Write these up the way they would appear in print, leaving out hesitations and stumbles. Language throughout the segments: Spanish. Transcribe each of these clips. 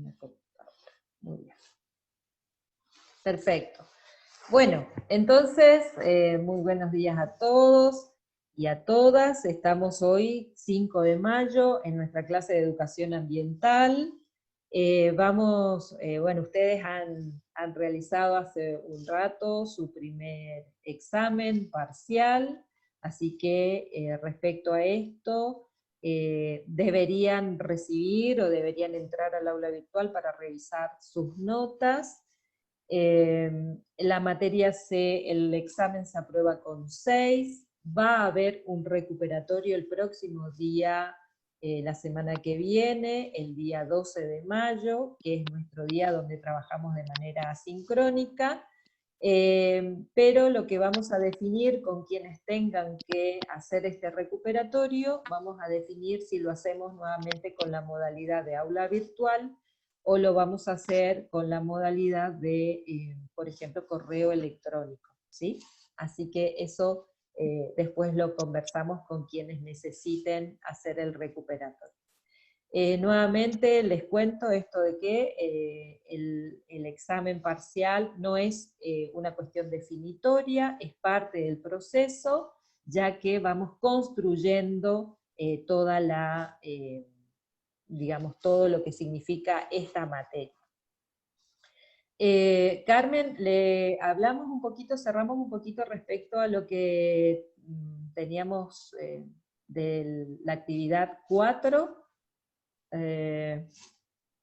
la computadora. Muy bien. Perfecto. Bueno, entonces, muy buenos días a todos y a todas. Estamos hoy, 5 de mayo, en nuestra clase de educación ambiental. Bueno, ustedes han realizado hace un rato su primer examen parcial, así que respecto a esto, deberían recibir o deberían entrar al aula virtual para revisar sus notas. La materia el examen se aprueba con 6, va a haber un recuperatorio el próximo día, la semana que viene, el día 12 de mayo, que es nuestro día donde trabajamos de manera asincrónica, pero lo que vamos a definir con quienes tengan que hacer este recuperatorio, vamos a definir si lo hacemos nuevamente con la modalidad de aula virtual, o lo vamos a hacer con la modalidad de, por ejemplo, correo electrónico, ¿sí? Así que eso después lo conversamos con quienes necesiten hacer el recuperatorio. Nuevamente les cuento esto de que el examen parcial no es una cuestión definitoria, es parte del proceso, ya que vamos construyendo toda la... digamos, todo lo que significa esta materia. Carmen, le hablamos un poquito, cerramos un poquito respecto a lo que teníamos de la actividad 4,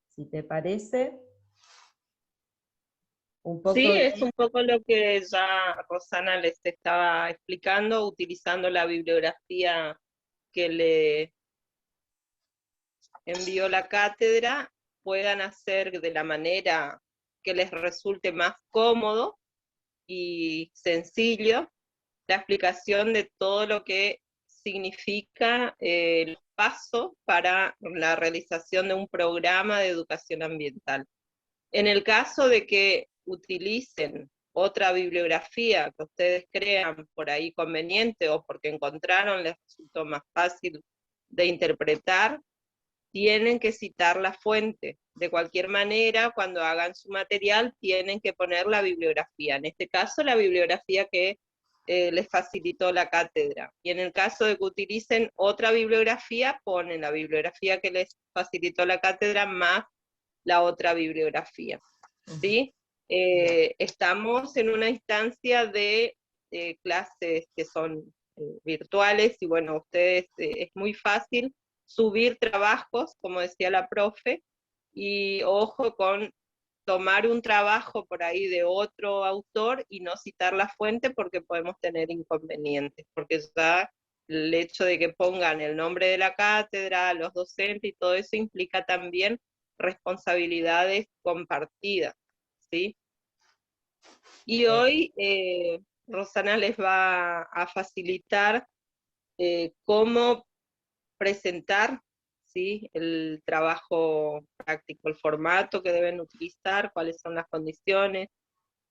si te parece. Un poco Sí, es un poco lo que ya Rosana les estaba explicando, utilizando la bibliografía que le envió la cátedra, puedan hacer de la manera que les resulte más cómodo y sencillo la explicación de todo lo que significa el paso para la realización de un programa de educación ambiental. En el caso de que utilicen otra bibliografía que ustedes crean por ahí conveniente o porque encontraron les resultó más fácil de interpretar, tienen que citar la fuente. De cualquier manera, cuando hagan su material, tienen que poner la bibliografía. En este caso, la bibliografía que les facilitó la cátedra. Y en el caso de que utilicen otra bibliografía, ponen la bibliografía que les facilitó la cátedra más la otra bibliografía. ¿Sí? Estamos en una instancia de clases que son virtuales y bueno, ustedes es muy fácil subir trabajos, como decía la profe, y ojo con tomar un trabajo por ahí de otro autor y no citar la fuente porque podemos tener inconvenientes, porque ya el hecho de que pongan el nombre de la cátedra, los docentes y todo eso implica también responsabilidades compartidas, ¿sí? Y hoy Rosana les va a facilitar cómo presentar, ¿sí?, el trabajo práctico, el formato que deben utilizar, cuáles son las condiciones,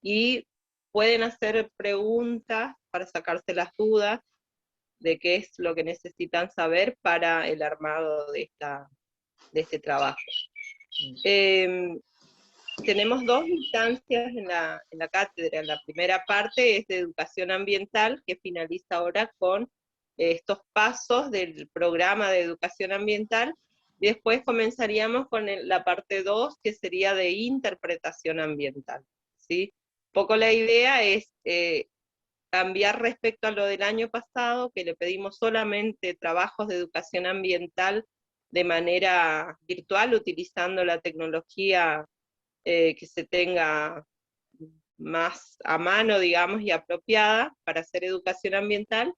y pueden hacer preguntas para sacarse las dudas de qué es lo que necesitan saber para el armado de este trabajo. Tenemos dos instancias en la cátedra. La primera parte es de educación ambiental, que finaliza ahora con estos pasos del programa de educación ambiental, y después comenzaríamos con la parte 2, que sería de interpretación ambiental, ¿sí? Un poco la idea es cambiar respecto a lo del año pasado, que le pedimos solamente trabajos de educación ambiental de manera virtual, utilizando la tecnología que se tenga más a mano, digamos, y apropiada para hacer educación ambiental.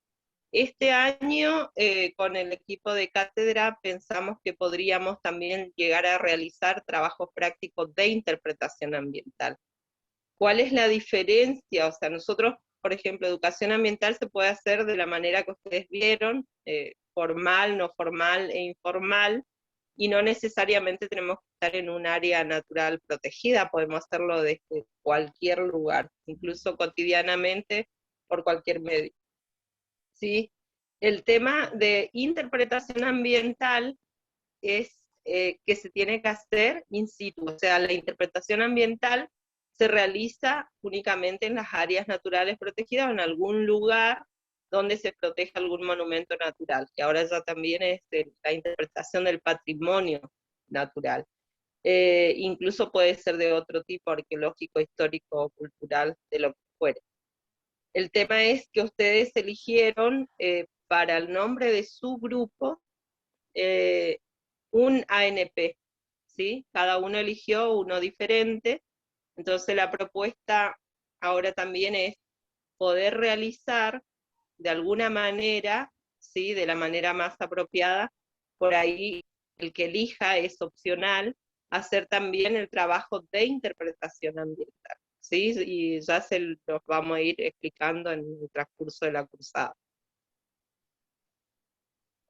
Este año, con el equipo de cátedra, pensamos que podríamos también llegar a realizar trabajos prácticos de interpretación ambiental. ¿Cuál es la diferencia? O sea, nosotros, por ejemplo, educación ambiental se puede hacer de la manera que ustedes vieron, formal, no formal e informal, y no necesariamente tenemos que estar en un área natural protegida, podemos hacerlo desde cualquier lugar, incluso cotidianamente, por cualquier medio. ¿Sí? El tema de interpretación ambiental es que se tiene que hacer in situ, o sea, la interpretación ambiental se realiza únicamente en las áreas naturales protegidas o en algún lugar donde se proteja algún monumento natural, que ahora ya también es la interpretación del patrimonio natural. Incluso puede ser de otro tipo, arqueológico, histórico, cultural, de lo que fuere. El tema es que ustedes eligieron para el nombre de su grupo un ANP, ¿sí? Cada uno eligió uno diferente, entonces la propuesta ahora también es poder realizar de alguna manera, ¿sí? De la manera más apropiada, por ahí el que elija es opcional, hacer también el trabajo de interpretación ambiental, ¿sí? Y ya se los vamos a ir explicando en el transcurso de la cursada.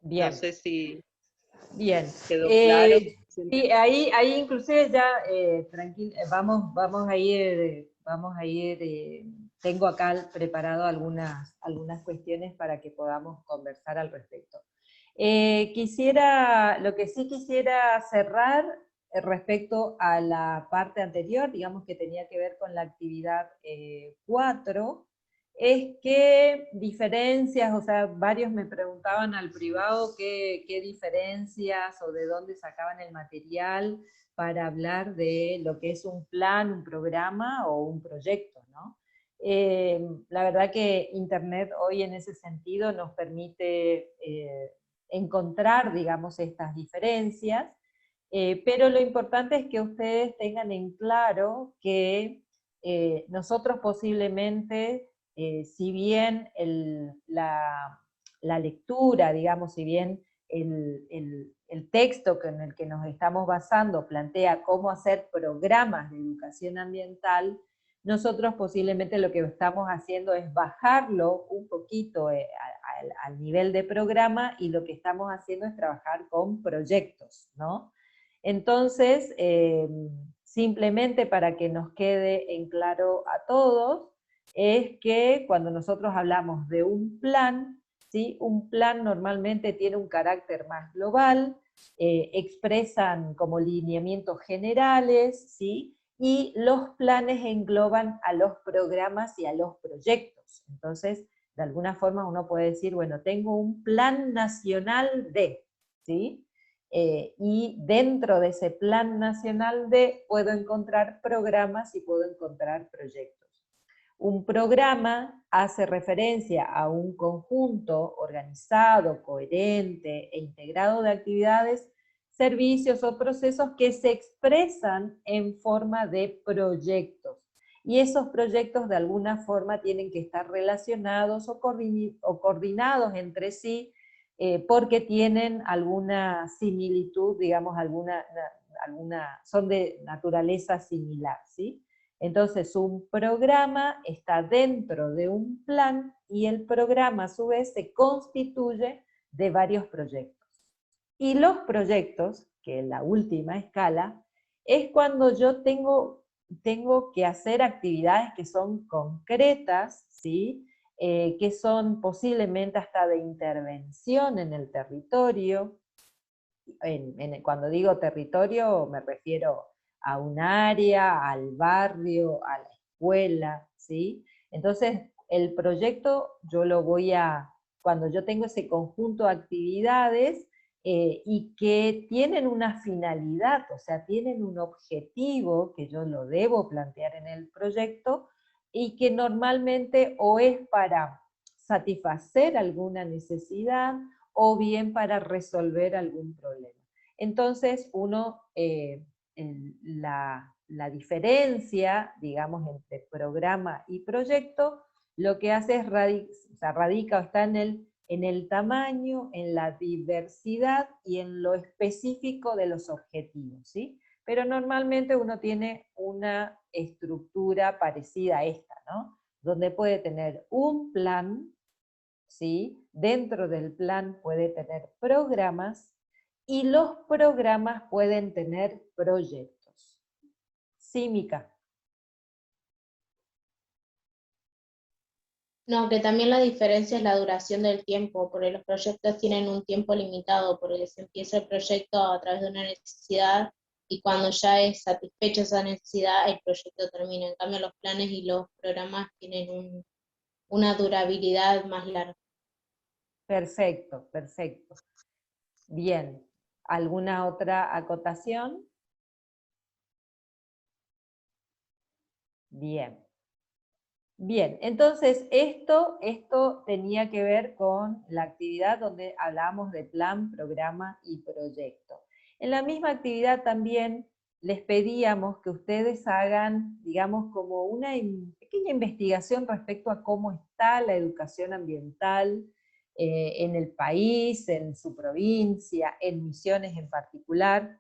No Bien, sé si bien. quedó claro. Sí, ahí inclusive ya, vamos a ir, tengo acá preparado algunas cuestiones para que podamos conversar al respecto. Lo que sí quisiera cerrar respecto a la parte anterior, digamos que tenía que ver con la actividad 4, es qué diferencias, o sea, varios me preguntaban al privado qué diferencias o de dónde sacaban el material para hablar de lo que es un plan, un programa o un proyecto, ¿no? La verdad que Internet hoy en ese sentido nos permite encontrar, digamos, estas diferencias, pero lo importante es que ustedes tengan en claro que nosotros posiblemente, si bien la lectura, digamos, si bien el texto en el que nos estamos basando plantea cómo hacer programas de educación ambiental, nosotros posiblemente lo que estamos haciendo es bajarlo un poquito al nivel de programa, y lo que estamos haciendo es trabajar con proyectos, ¿no? Entonces, simplemente para que nos quede en claro a todos, es que cuando nosotros hablamos de un plan, ¿sí? Un plan normalmente tiene un carácter más global, expresan como lineamientos generales, ¿sí? Y los planes engloban a los programas y a los proyectos. Entonces, de alguna forma uno puede decir, bueno, tengo un plan nacional de, ¿sí? Y dentro de ese plan nacional de puedo encontrar programas y puedo encontrar proyectos. Un programa hace referencia a un conjunto organizado, coherente e integrado de actividades, servicios o procesos que se expresan en forma de proyectos. Y esos proyectos de alguna forma tienen que estar relacionados o coordinados entre sí, porque tienen alguna similitud, digamos, son de naturaleza similar, ¿sí? Entonces, un programa está dentro de un plan, y el programa a su vez se constituye de varios proyectos. Y los proyectos, que es la última escala, es cuando yo tengo que hacer actividades que son concretas, ¿sí? Que son posiblemente hasta de intervención en el territorio. Cuando digo territorio me refiero a un área, al barrio, a la escuela, ¿sí? Entonces, el proyecto yo lo cuando yo tengo ese conjunto de actividades y que tienen una finalidad, o sea, tienen un objetivo que yo lo debo plantear en el proyecto, y que normalmente o es para satisfacer alguna necesidad, o bien para resolver algún problema. Entonces, la diferencia, digamos, entre programa y proyecto, lo que hace es radica o está en el tamaño, en la diversidad y en lo específico de los objetivos, ¿sí? Pero normalmente uno tiene una estructura parecida a esta, ¿no? Donde puede tener un plan, ¿sí? Dentro del plan puede tener programas, y los programas pueden tener proyectos. ¿Sí, Mica? No, que también la diferencia es la duración del tiempo, porque los proyectos tienen un tiempo limitado, porque se empieza el proyecto a través de una necesidad y cuando ya es satisfecha esa necesidad, el proyecto termina. En cambio, los planes y los programas tienen una durabilidad más larga. Perfecto, perfecto. Bien. ¿Alguna otra acotación? Bien. Bien, entonces esto tenía que ver con la actividad donde hablábamos de plan, programa y proyecto. En la misma actividad también les pedíamos que ustedes hagan, digamos, como una pequeña investigación respecto a cómo está la educación ambiental en el país, en su provincia, en Misiones en particular.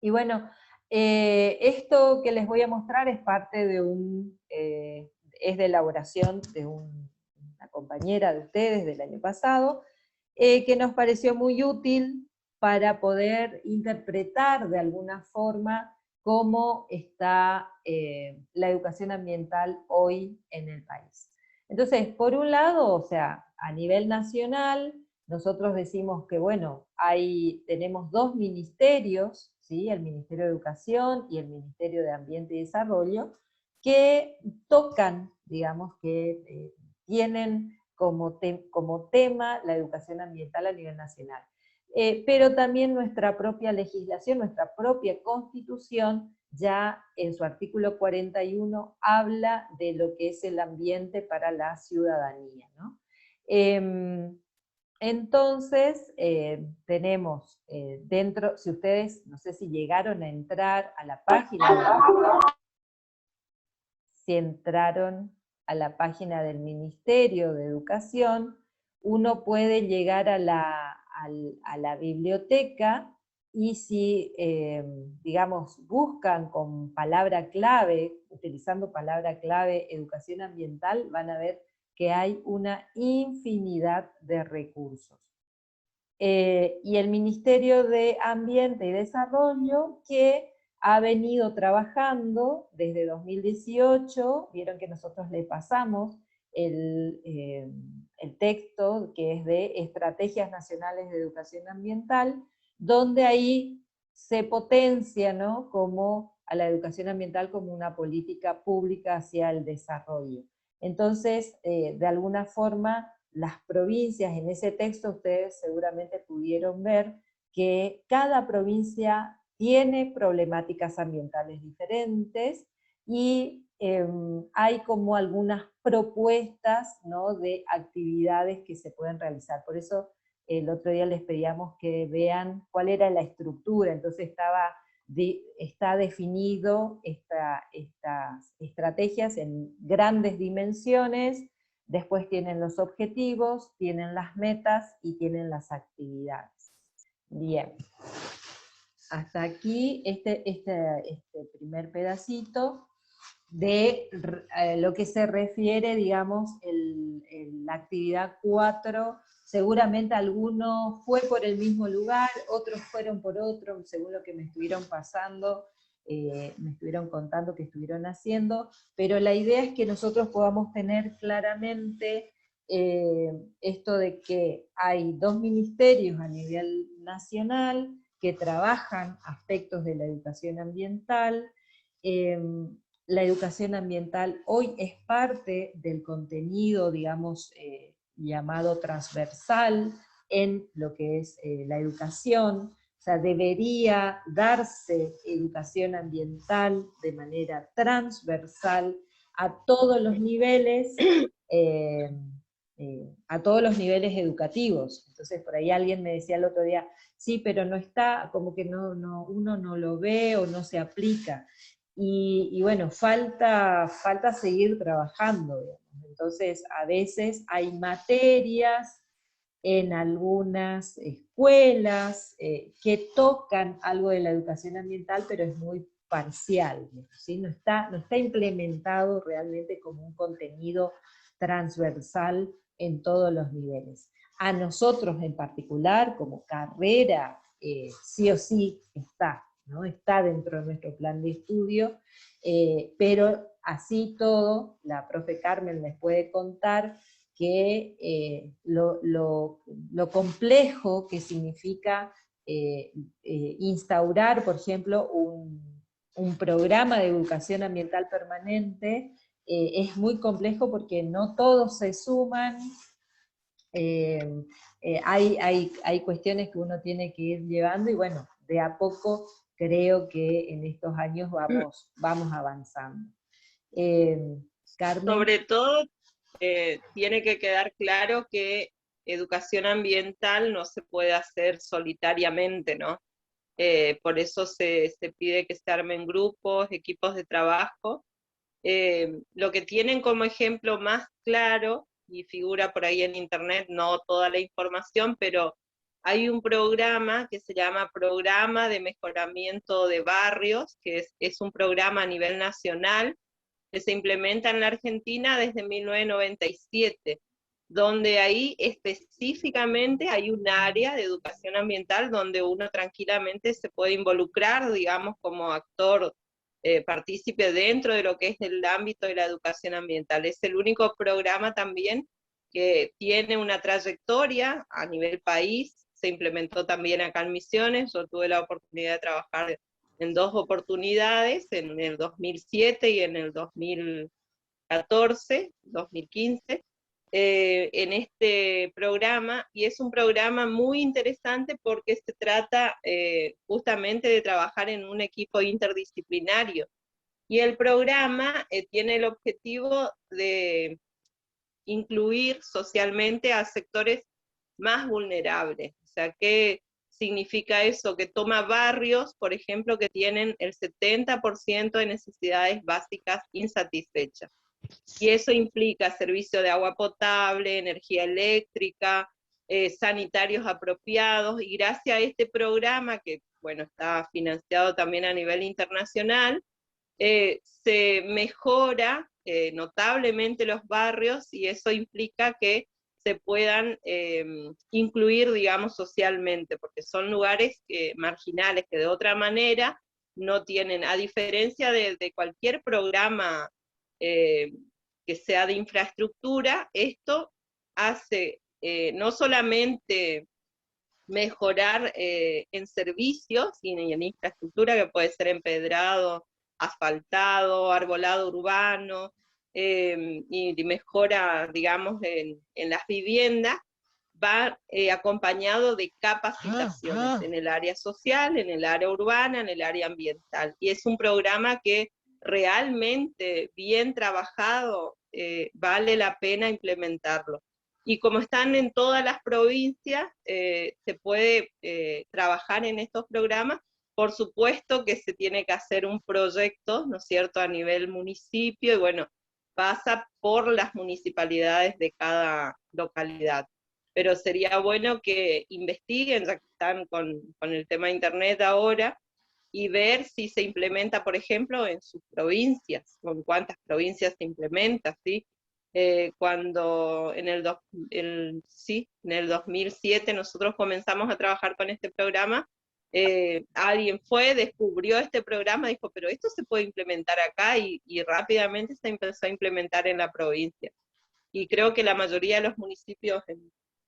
Y bueno, esto que les voy a mostrar es parte de es de elaboración de una compañera de ustedes del año pasado, que nos pareció muy útil para poder interpretar de alguna forma cómo está la educación ambiental hoy en el país. Entonces, por un lado, o sea, a nivel nacional, nosotros decimos que, bueno, tenemos dos ministerios, ¿sí? El Ministerio de Educación y el Ministerio de Ambiente y Desarrollo, que tocan, digamos, que tienen como tema la educación ambiental a nivel nacional. Pero también nuestra propia legislación, nuestra propia constitución, ya en su artículo 41 habla de lo que es el ambiente para la ciudadanía, ¿no? Entonces, tenemos dentro, si ustedes, no sé si llegaron a entrar a la página, si entraron a la página del Ministerio de Educación, uno puede llegar a la biblioteca y si, digamos, buscan con palabra clave, utilizando palabra clave educación ambiental, van a ver que hay una infinidad de recursos. Y el Ministerio de Ambiente y Desarrollo, que ha venido trabajando desde 2018, vieron que nosotros le pasamos el texto que es de Estrategias Nacionales de Educación Ambiental, donde ahí se potencia, ¿no?, como a la educación ambiental como una política pública hacia el desarrollo. Entonces, de alguna forma, las provincias, en ese texto ustedes seguramente pudieron ver que cada provincia tiene problemáticas ambientales diferentes y hay como algunas propuestas, ¿no?, de actividades que se pueden realizar. Por eso el otro día les pedíamos que vean cuál era la estructura, entonces está definido estas estrategias en grandes dimensiones, después tienen los objetivos, tienen las metas y tienen las actividades. Bien. Hasta aquí este primer pedacito de lo que se refiere, digamos, la actividad 4, seguramente alguno fue por el mismo lugar, otros fueron por otro, según lo que me estuvieron pasando, me estuvieron contando que estuvieron haciendo, pero la idea es que nosotros podamos tener claramente esto de que hay dos ministerios a nivel nacional que trabajan aspectos de la educación ambiental. La educación ambiental hoy es parte del contenido, digamos, llamado transversal en lo que es la educación. O sea, debería darse educación ambiental de manera transversal a todos los niveles, a todos los niveles educativos. Entonces, por ahí alguien me decía el otro día, sí, pero no está, como que uno no lo ve o no se aplica. Y bueno, falta seguir trabajando, digamos. Entonces, a veces hay materias en algunas escuelas que tocan algo de la educación ambiental, pero es muy parcial, ¿sí? No está implementado realmente como un contenido transversal en todos los niveles. A nosotros en particular, como carrera, sí o sí está, ¿no? Está dentro de nuestro plan de estudio, pero así todo, la profe Carmen les puede contar que lo complejo que significa instaurar, por ejemplo, un programa de educación ambiental permanente, es muy complejo porque no todos se suman, hay cuestiones que uno tiene que ir llevando y bueno, de a poco creo que en estos años vamos avanzando. Carmen. Sobre todo, tiene que quedar claro que educación ambiental no se puede hacer solitariamente, ¿no? Por eso se pide que se armen grupos, equipos de trabajo. Lo que tienen como ejemplo más claro, y figura por ahí en internet, no toda la información, pero hay un programa que se llama Programa de Mejoramiento de Barrios, que es un programa a nivel nacional, que se implementa en la Argentina desde 1997, donde ahí específicamente hay un área de educación ambiental donde uno tranquilamente se puede involucrar, digamos, como actor partícipe dentro de lo que es el ámbito de la educación ambiental. Es el único programa también que tiene una trayectoria a nivel país, se implementó también acá en Misiones, yo tuve la oportunidad de trabajar en 2 oportunidades, en el 2007 y en el 2014, 2015, en este programa, y es un programa muy interesante porque se trata justamente de trabajar en un equipo interdisciplinario. Y el programa tiene el objetivo de incluir socialmente a sectores más vulnerables. O sea, ¿qué significa eso? Que toma barrios, por ejemplo, que tienen el 70% de necesidades básicas insatisfechas. Y eso implica servicio de agua potable, energía eléctrica, sanitarios apropiados, y gracias a este programa, que bueno, está financiado también a nivel internacional, se mejora notablemente los barrios, y eso implica que se puedan incluir, digamos, socialmente, porque son lugares marginales que de otra manera no tienen, a diferencia de cualquier programa que sea de infraestructura, esto hace no solamente mejorar en servicios y en infraestructura, que puede ser empedrado, asfaltado, arbolado urbano, y mejora, digamos, en las viviendas, va acompañado de capacitaciones en el área social, en el área urbana, en el área ambiental. Y es un programa que realmente bien trabajado, vale la pena implementarlo. Y como están en todas las provincias, se puede trabajar en estos programas. Por supuesto que se tiene que hacer un proyecto, ¿no es cierto?, a nivel municipio, y bueno, pasa por las municipalidades de cada localidad. Pero sería bueno que investiguen, ya que están con el tema de internet ahora, y ver si se implementa, por ejemplo, en sus provincias, con cuántas provincias se implementa, ¿sí? Cuando en el 2007 nosotros comenzamos a trabajar con este programa, alguien descubrió este programa, dijo, pero esto se puede implementar acá, y rápidamente se empezó a implementar en la provincia. Y creo que la mayoría de los municipios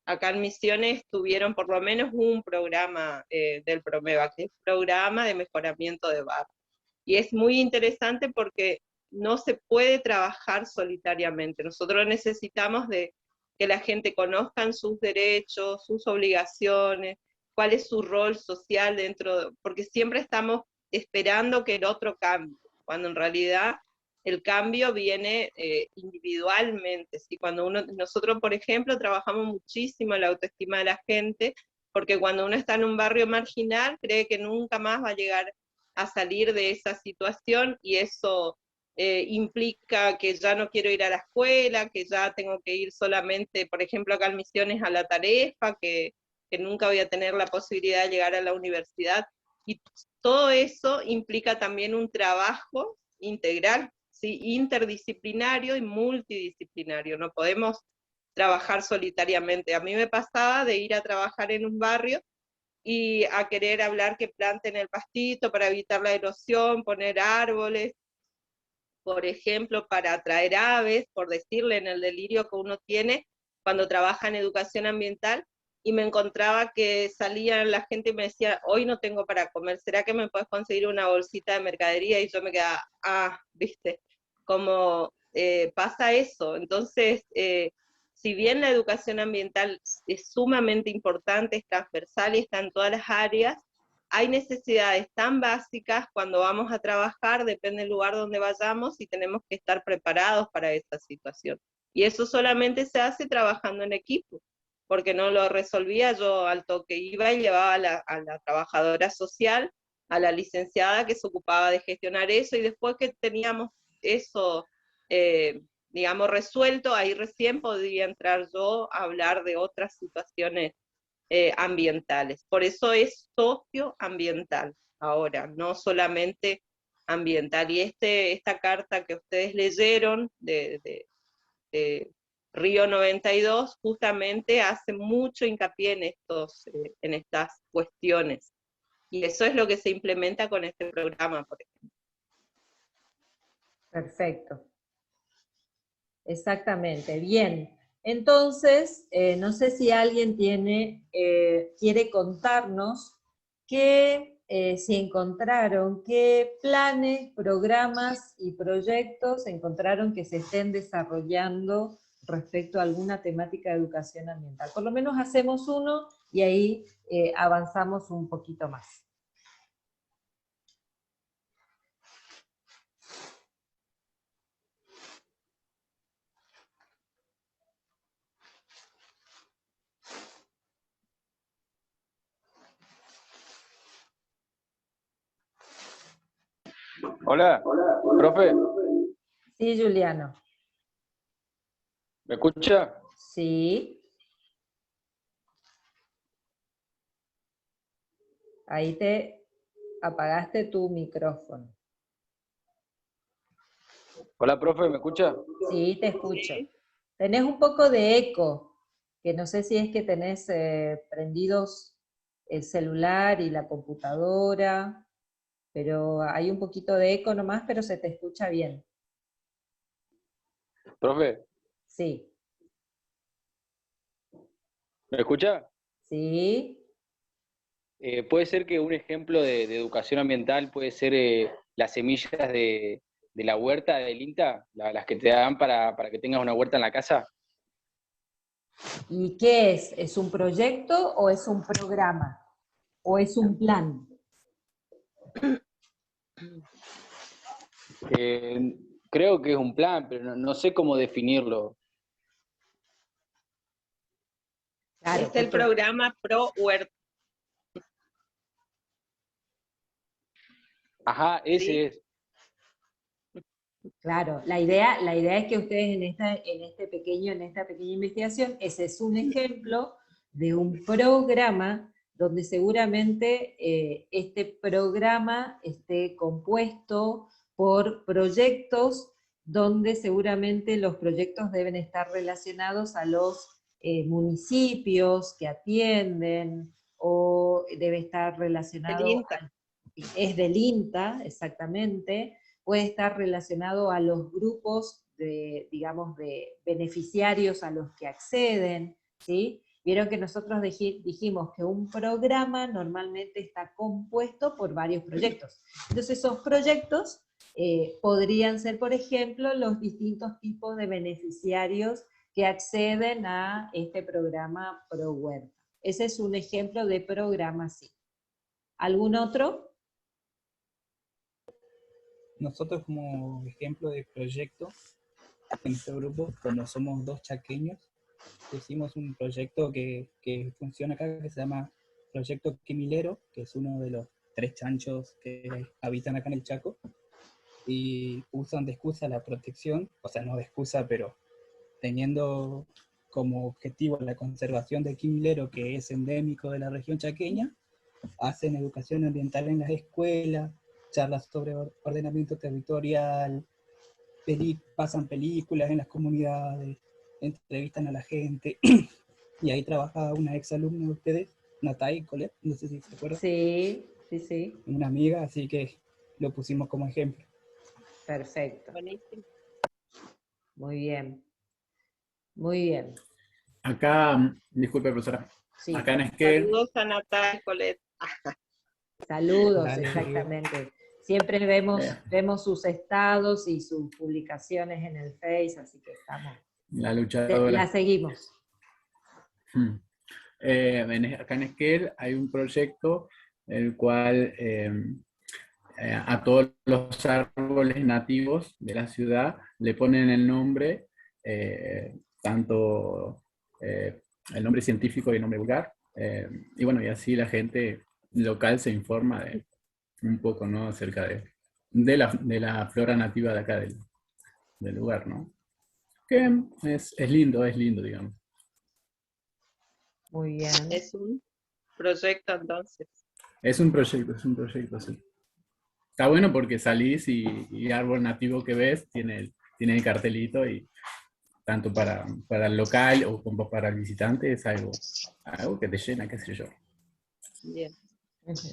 acá en Misiones tuvieron por lo menos un programa del PROMEVA, que es Programa de Mejoramiento de Barrios. Y es muy interesante porque no se puede trabajar solitariamente. Nosotros necesitamos de que la gente conozca sus derechos, sus obligaciones, cuál es su rol social dentro, porque siempre estamos esperando que el otro cambie, cuando en realidad el cambio viene individualmente, ¿sí? Cuando nosotros, por ejemplo, trabajamos muchísimo en la autoestima de la gente, porque cuando uno está en un barrio marginal, cree que nunca más va a llegar a salir de esa situación, y eso implica que ya no quiero ir a la escuela, que ya tengo que ir solamente, por ejemplo, acá en Misiones, a la Tarefa, que nunca voy a tener la posibilidad de llegar a la universidad, y todo eso implica también un trabajo integral, ¿sí? Interdisciplinario y multidisciplinario. No podemos trabajar solitariamente. A mí me pasaba de ir a trabajar en un barrio y a querer hablar que planten el pastito para evitar la erosión, poner árboles, por ejemplo, para atraer aves, por decirle, en el delirio que uno tiene cuando trabaja en educación ambiental, y me encontraba que salía la gente y me decía, hoy no tengo para comer, ¿será que me puedes conseguir una bolsita de mercadería? Y yo me quedaba, viste, como pasa eso. Entonces, si bien la educación ambiental es sumamente importante, es transversal y está en todas las áreas, hay necesidades tan básicas cuando vamos a trabajar, depende del lugar donde vayamos, y tenemos que estar preparados para esa situación. Y eso solamente se hace trabajando en equipo, porque no lo resolvía yo al toque. Iba y llevaba a la trabajadora social, a la licenciada que se ocupaba de gestionar eso, y después que teníamos eso, digamos, resuelto, ahí recién podía entrar yo a hablar de otras situaciones ambientales. Por eso es socioambiental ahora, no solamente ambiental. Y esta carta que ustedes leyeron de Río 92 justamente hace mucho hincapié en estas cuestiones. Y eso es lo que se implementa con este programa, por ejemplo. Perfecto. Exactamente, bien. Entonces, no sé si alguien quiere contarnos si encontraron, qué planes, programas y proyectos encontraron que se estén desarrollando respecto a alguna temática de educación ambiental. Por lo menos hacemos uno y ahí avanzamos un poquito más. Hola, profe, Sí, Juliano. ¿me escucha? Sí. Ahí te apagaste tu micrófono. Hola, profe, ¿me escucha? Sí, te escucho. Sí. Tenés un poco de eco, que no sé si es que tenés prendidos el celular y la computadora, pero hay un poquito de eco nomás, pero se te escucha bien. Profe, Sí, ¿me escucha? sí, Puede ser que un ejemplo de educación ambiental puede ser las semillas de la huerta del INTA, las que te dan para que tengas una huerta en la casa. ¿Y qué es? ¿Es un proyecto o es un programa? ¿O es un plan? Creo que es un plan, pero no sé cómo definirlo. Claro, Es el porque programa Pro Huerta. Ajá, ese ¿Sí? es. claro, la idea es que ustedes en esta pequeña investigación, ese es un ejemplo de un programa donde seguramente este programa esté compuesto por proyectos donde seguramente los proyectos deben estar relacionados a los municipios que atienden o debe estar El relacionado, INTA. es del INTA, exactamente, puede estar relacionado a los grupos de, digamos, de beneficiarios a los que acceden, ¿sí? Vieron que nosotros dijimos que un programa normalmente está compuesto por varios proyectos. Entonces esos proyectos podrían ser, por ejemplo, los distintos tipos de beneficiarios que acceden a este programa Pro Huerta. Ese es un ejemplo de programa, sí. ¿Algún otro? Nosotros como ejemplo de proyecto en este grupo, como somos dos chaqueños, hicimos un proyecto que funciona acá, que se llama Proyecto Quimilero, que es uno de los 3 chanchos que habitan acá en el Chaco, y usan de excusa la protección, o sea, no de excusa, pero teniendo como objetivo la conservación del quimilero, que es endémico de la región chaqueña, hacen educación ambiental en las escuelas, charlas sobre ordenamiento territorial, pasan películas en las comunidades, entrevistan a la gente, y ahí trabajaba una ex alumna de ustedes Natay Colet, no sé si se acuerdan. Sí, sí, sí, Una amiga, así que lo pusimos como ejemplo. perfecto. Buenísimo. Muy bien, muy bien. Acá, disculpe, profesora. Sí, Acá en Esquel, Saludos a Natalia y Colette. saludos, Dale. exactamente. Siempre vemos sus estados y sus publicaciones en el Face, así que estamos, la la luchadora. seguimos. Hmm. Acá en Esquel hay un proyecto el cual a todos los árboles nativos de la ciudad le ponen el nombre, tanto el nombre científico y el nombre vulgar, y bueno, y así la gente local se informa de un poco, ¿no? Acerca de la flora nativa de acá del lugar, ¿no? Que es lindo, digamos. Muy bien. Es un proyecto entonces. Es un proyecto, sí. Está bueno porque salís y árbol nativo que ves tiene el cartelito y tanto para el local o como para el visitante es algo que te llena, qué sé yo. Bien. Ujú.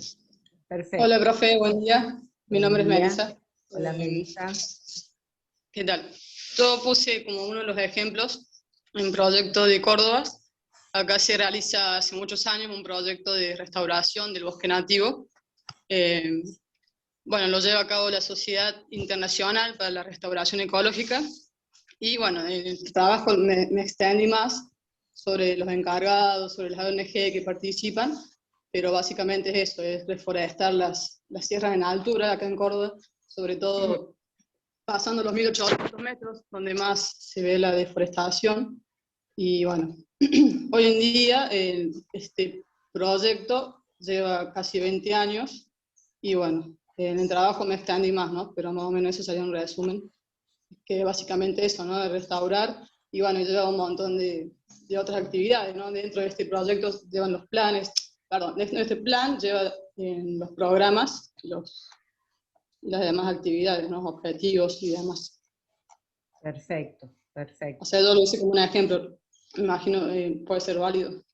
Perfecto. Hola, profe, buen día. Mi Buen nombre es día. Melissa. Hola, Melissa. ¿Qué tal? Yo puse como uno de los ejemplos un proyecto de Córdoba. Acá se realiza hace muchos años un proyecto de restauración del bosque nativo. Eh, bueno, lo lleva a cabo la Sociedad Internacional para la Restauración Ecológica. Y bueno, en el trabajo me extendí más sobre los encargados, sobre las ONG que participan, pero básicamente es eso, es reforestar las sierras en altura acá en Córdoba, sobre todo pasando los 1800 metros, donde más se ve la deforestación. Y bueno, hoy en día este proyecto lleva casi 20 años y bueno, en el trabajo me extendí más, ¿no? Pero más o menos eso sería un resumen, que básicamente eso, ¿no? De restaurar, y bueno, lleva un montón de otras actividades, ¿no? Dentro de este proyecto llevan los planes, perdón, dentro de este plan lleva los programas, las demás actividades, ¿no? Objetivos y demás. Perfecto, O perfecto. sea, yo lo hice como un ejemplo, me imagino puede ser válido.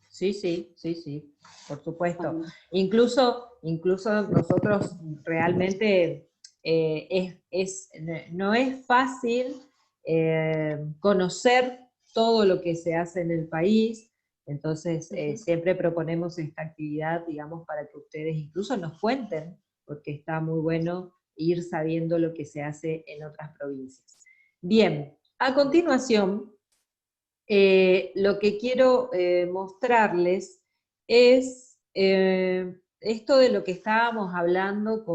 Sí, sí, sí, sí, por supuesto. Incluso nosotros realmente no es fácil conocer todo lo que se hace en el país, entonces siempre proponemos esta actividad, digamos, para que ustedes incluso nos cuenten, porque está muy bueno ir sabiendo lo que se hace en otras provincias. Bien, a continuación, lo que quiero mostrarles es esto de lo que estábamos hablando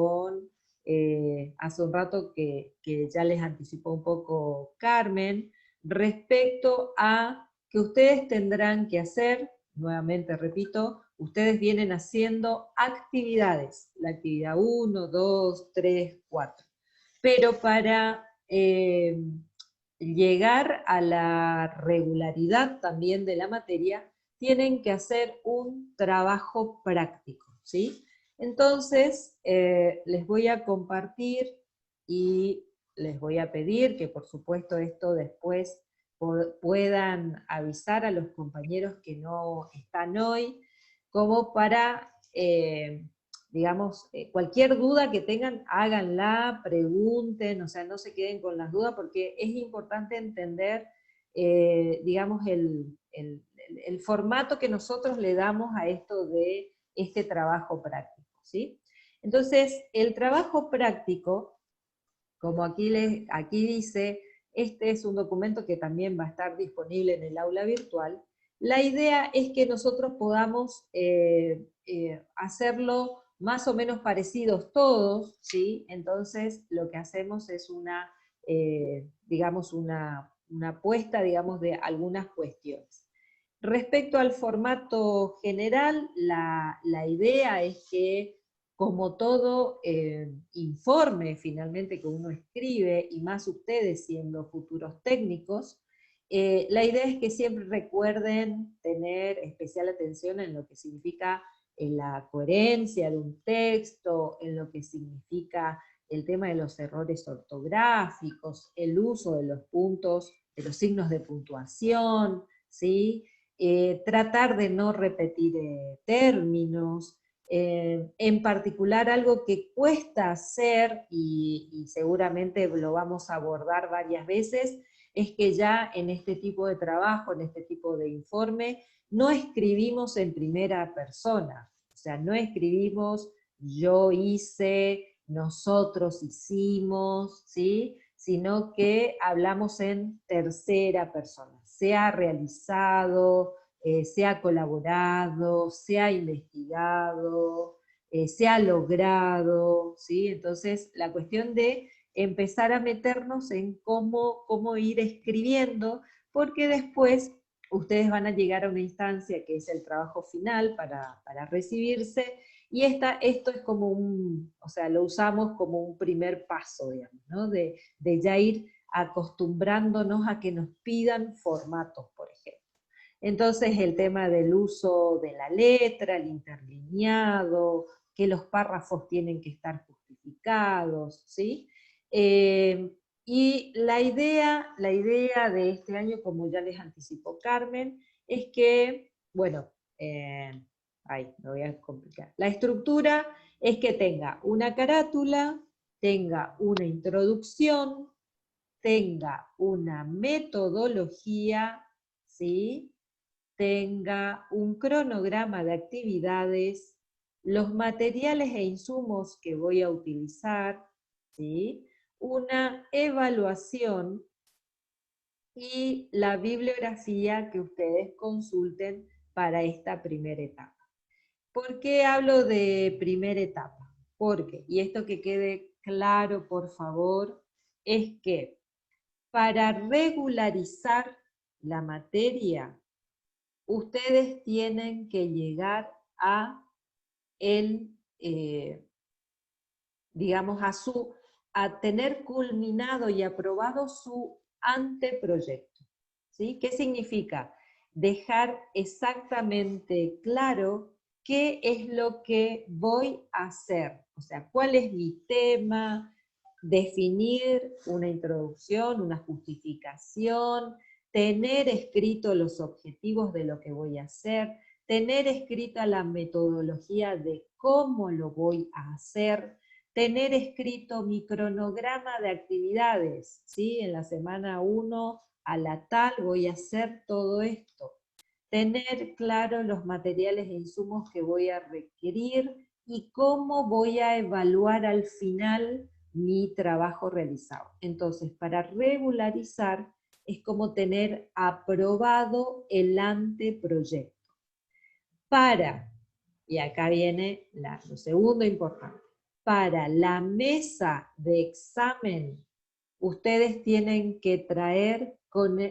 hace un rato que ya les anticipó un poco Carmen, respecto a que ustedes tendrán que hacer, nuevamente repito, ustedes vienen haciendo actividades, la actividad 1, 2, 3, 4, pero para llegar a la regularidad también de la materia, tienen que hacer un trabajo práctico, ¿sí? Entonces, les voy a compartir y les voy a pedir que por supuesto esto después puedan avisar a los compañeros que no están hoy, como para digamos, cualquier duda que tengan, háganla, pregunten, o sea, no se queden con las dudas, porque es importante entender, digamos, el formato que nosotros le damos a esto de este trabajo práctico, ¿sí? Entonces, el trabajo práctico, como aquí dice, este es un documento que también va a estar disponible en el aula virtual. La idea es que nosotros podamos hacerlo más o menos parecidos todos, ¿sí? Entonces lo que hacemos es digamos, una puesta, digamos, de algunas cuestiones. Respecto al formato general, la idea es que, como todo informe finalmente que uno escribe, y más ustedes siendo futuros técnicos, la idea es que siempre recuerden tener especial atención en lo que significa la coherencia de un texto, en lo que significa el tema de los errores ortográficos, el uso de los puntos, de los signos de puntuación, ¿sí? tratar de no repetir términos, en particular algo que cuesta hacer, y seguramente lo vamos a abordar varias veces, es que ya en este tipo de trabajo, en este tipo de informe, no escribimos en primera persona, o sea, no escribimos yo hice, nosotros hicimos, ¿sí? Sino que hablamos en tercera persona, se ha realizado, se ha colaborado, se ha investigado, se ha logrado, ¿sí? Entonces, la cuestión de empezar a meternos en cómo ir escribiendo, porque después ustedes van a llegar a una instancia que es el trabajo final para recibirse, y esto es como o sea, lo usamos como un primer paso, digamos, ¿no? De ya ir acostumbrándonos a que nos pidan formatos, por ejemplo. Entonces el tema del uso de la letra, el interlineado, que los párrafos tienen que estar justificados, ¿sí? Y la idea de este año, como ya les anticipó Carmen, es que, bueno, me voy a complicar. La estructura es que tenga una carátula, tenga una introducción, tenga una metodología, ¿sí? Tenga un cronograma de actividades, los materiales e insumos que voy a utilizar, ¿sí? Una evaluación y la bibliografía que ustedes consulten para esta primera etapa. ¿Por qué hablo de primera etapa? Porque, y esto que quede claro por favor, es que para regularizar la materia, ustedes tienen que llegar a digamos, a tener culminado y aprobado su anteproyecto, ¿sí? ¿Qué significa? Dejar exactamente claro qué es lo que voy a hacer, o sea, cuál es mi tema, definir una introducción, una justificación, tener escrito los objetivos de lo que voy a hacer, tener escrita la metodología de cómo lo voy a hacer, tener escrito mi cronograma de actividades, ¿sí? En la semana 1 a la tal voy a hacer todo esto. Tener claro los materiales e insumos que voy a requerir y cómo voy a evaluar al final mi trabajo realizado. Entonces, para regularizar es como tener aprobado el anteproyecto. Y acá viene lo segundo importante, para la mesa de examen, ustedes tienen que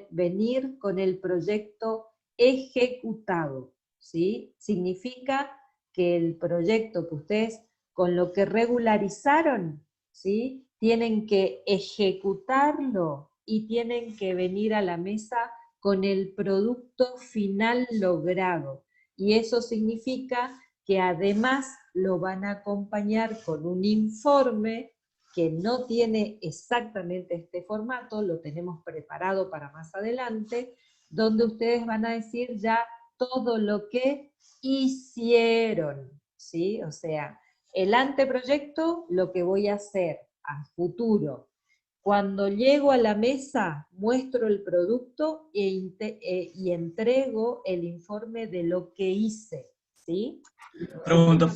venir con el proyecto ejecutado, ¿sí? Significa que el proyecto que ustedes, con lo que regularizaron, ¿sí? Tienen que ejecutarlo y tienen que venir a la mesa con el producto final logrado. Y eso significa que además lo van a acompañar con un informe que no tiene exactamente este formato, lo tenemos preparado para más adelante, donde ustedes van a decir ya todo lo que hicieron, ¿sí? O sea, el anteproyecto, lo que voy a hacer a futuro. Cuando llego a la mesa, muestro el producto y entrego el informe de lo que hice, ¿sí? Pregunto,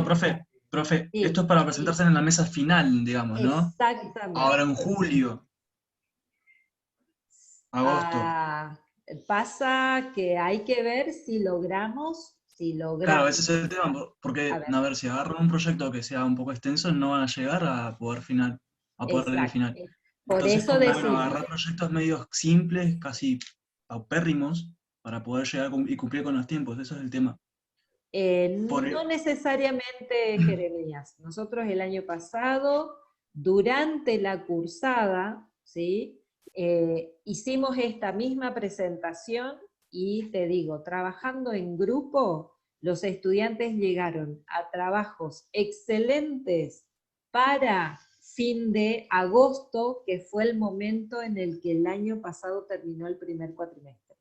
profe, Sí, esto es para presentarse en la mesa final, digamos, ¿no? exactamente. Ahora en julio, agosto. Pasa que hay que ver si logramos. Claro, ese es el tema, porque, A a ver. ver, si agarran un proyecto que sea un poco extenso, no van a llegar a poder leer el Exacto. final. Por Entonces, eso como, bueno, decimos. agarrar proyectos medios simples, casi paupérrimos, para poder llegar y cumplir con los tiempos, eso es el tema. No necesariamente, Jeremías. Nosotros el año pasado, durante la cursada, ¿sí? Hicimos esta misma presentación y te digo, trabajando en grupo, los estudiantes llegaron a trabajos excelentes para fin de agosto, que fue el momento en el que el año pasado terminó el primer cuatrimestre.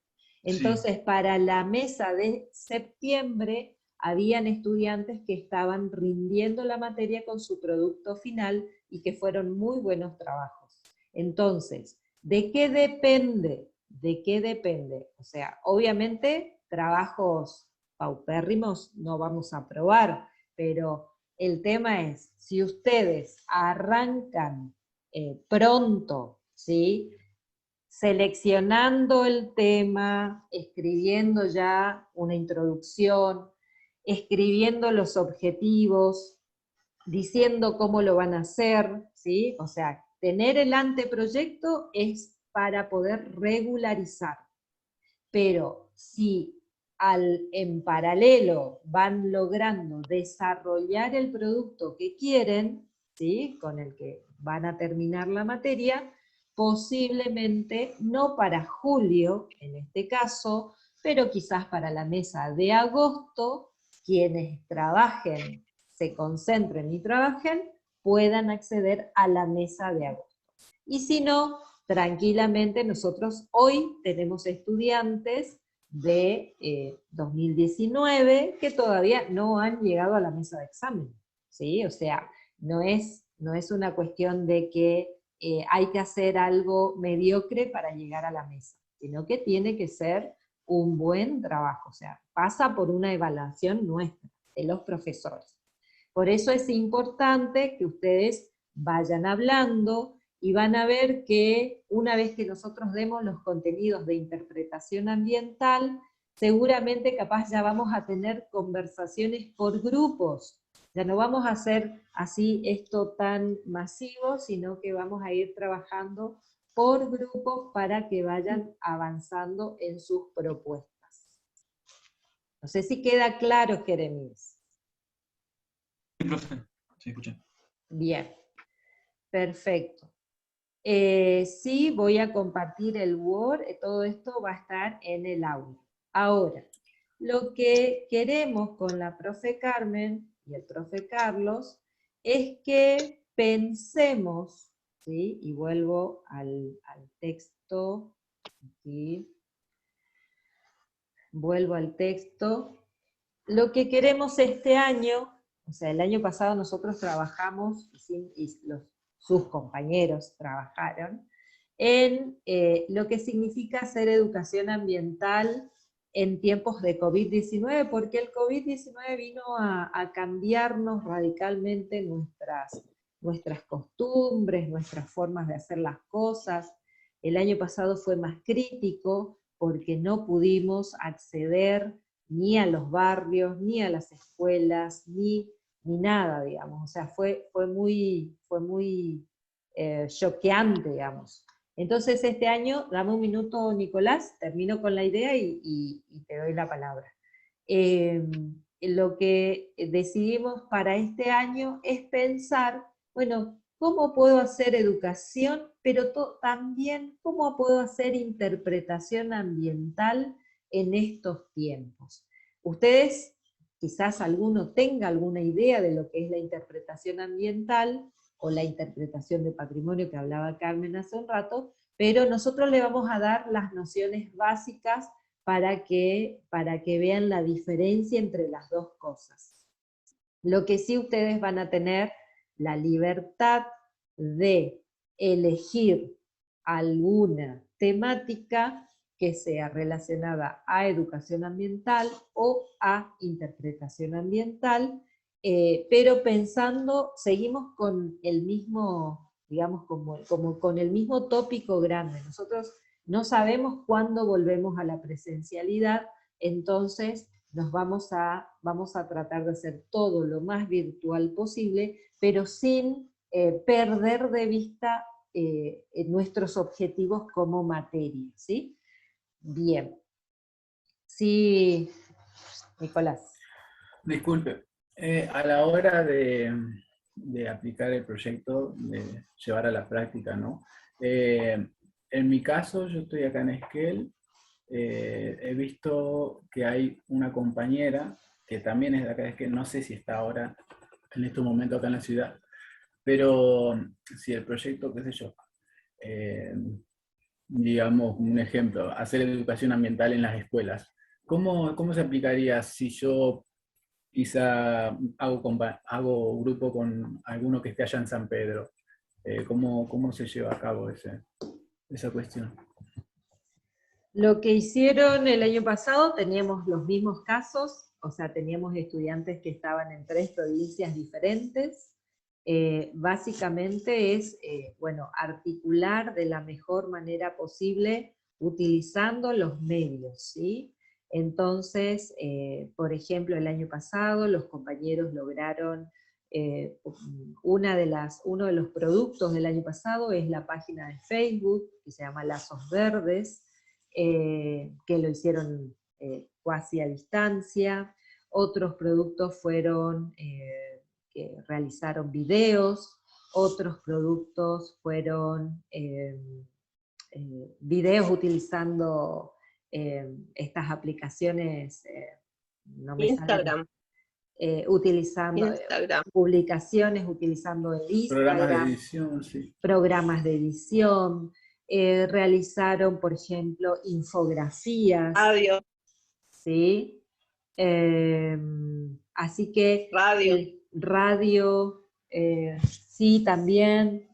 Entonces, para la mesa de septiembre, habían estudiantes que estaban rindiendo la materia con su producto final y que fueron muy buenos trabajos. Entonces, ¿de qué depende? ¿De qué depende? O sea, obviamente, trabajos paupérrimos no vamos a aprobar, pero el tema es, si ustedes arrancan pronto, ¿sí?, seleccionando el tema, escribiendo ya una introducción, escribiendo los objetivos, diciendo cómo lo van a hacer, ¿sí? O sea, tener el anteproyecto es para poder regularizar. Pero si en paralelo van logrando desarrollar el producto que quieren, ¿sí?, con el que van a terminar la materia, posiblemente no para julio, en este caso, pero quizás para la mesa de agosto, quienes trabajen, se concentren y trabajen, puedan acceder a la mesa de agosto. Y si no, tranquilamente nosotros hoy tenemos estudiantes de 2019 que todavía no han llegado a la mesa de examen, ¿sí? O sea, no es una cuestión de que hay que hacer algo mediocre para llegar a la mesa, sino que tiene que ser un buen trabajo, o sea, pasa por una evaluación nuestra, de los profesores. Por eso es importante que ustedes vayan hablando y van a ver que una vez que nosotros demos los contenidos de interpretación ambiental, seguramente capaz ya vamos a tener conversaciones por grupos. Ya no vamos a hacer así esto tan masivo, sino que vamos a ir trabajando por grupos para que vayan avanzando en sus propuestas. No sé si queda claro, Jeremías. Sí, profe. Sí, escuché. Bien, perfecto. Sí, voy a compartir el Word, todo esto va a estar en el audio. Ahora, lo que queremos con la profe Carmen y el profe Carlos es que pensemos, ¿sí? Y vuelvo al texto, aquí. Vuelvo al texto. Lo que queremos este año, o sea, el año pasado nosotros trabajamos, sus compañeros trabajaron, en lo que significa hacer educación ambiental en tiempos de COVID-19, porque el COVID-19 vino a cambiarnos radicalmente nuestras costumbres, nuestras formas de hacer las cosas. El año pasado fue más crítico porque no pudimos acceder ni a los barrios, ni a las escuelas, ni nada, digamos. O sea, fue muy choqueante, digamos. Entonces este año, dame un minuto, Nicolás, termino con la idea y te doy la palabra. Lo que decidimos para este año es pensar, bueno, ¿cómo puedo hacer educación, pero también cómo puedo hacer interpretación ambiental en estos tiempos? Ustedes, quizás alguno tenga alguna idea de lo que es la interpretación ambiental, o la interpretación de patrimonio que hablaba Carmen hace un rato, pero nosotros le vamos a dar las nociones básicas para que vean la diferencia entre las dos cosas. Lo que sí ustedes van a tener la libertad de elegir alguna temática que sea relacionada a educación ambiental o a interpretación ambiental, pero pensando, seguimos con el mismo, digamos, como con el mismo tópico grande. Nosotros no sabemos cuándo volvemos a la presencialidad, entonces vamos a tratar de hacer todo lo más virtual posible, pero sin perder de vista nuestros objetivos como materia, ¿sí? Bien. Sí, Nicolás. Disculpe, a la hora de aplicar el proyecto, de llevar a la práctica, ¿no? En mi caso, yo estoy acá en Esquel, he visto que hay una compañera que también es de acá de Esquel, no sé si está ahora, en estos momentos acá en la ciudad, pero si el proyecto, qué sé yo, digamos, un ejemplo, hacer educación ambiental en las escuelas. ¿Cómo se aplicaría si yo quizá hago grupo con alguno que esté allá en San Pedro? ¿Cómo se lleva a cabo esa cuestión? Lo que hicieron el año pasado, teníamos los mismos casos, o sea, teníamos estudiantes que estaban en 3 provincias diferentes. Básicamente es, bueno, articular de la mejor manera posible utilizando los medios, ¿sí? Entonces, por ejemplo, el año pasado los compañeros lograron, uno de los productos del año pasado es la página de Facebook, que se llama Lazos Verdes, que lo hicieron cuasi a distancia. Otros productos fueron que realizaron videos, otros productos fueron videos utilizando estas aplicaciones, no me Instagram. sale, utilizando Instagram. publicaciones, utilizando el Instagram, Programas de edición, sí. programas de edición, realizaron, por ejemplo, infografías. Radio. ¿Sí? Así que Radio. Radio, sí, también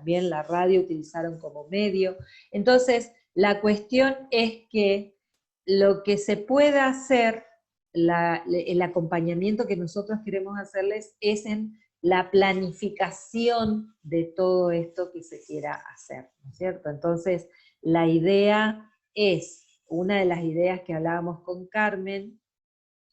la radio utilizaron como medio. Entonces, la cuestión es que lo que se pueda hacer, el acompañamiento que nosotros queremos hacerles es en la planificación de todo esto que se quiera hacer, ¿no es cierto? Entonces, la idea es, una de las ideas que hablábamos con Carmen,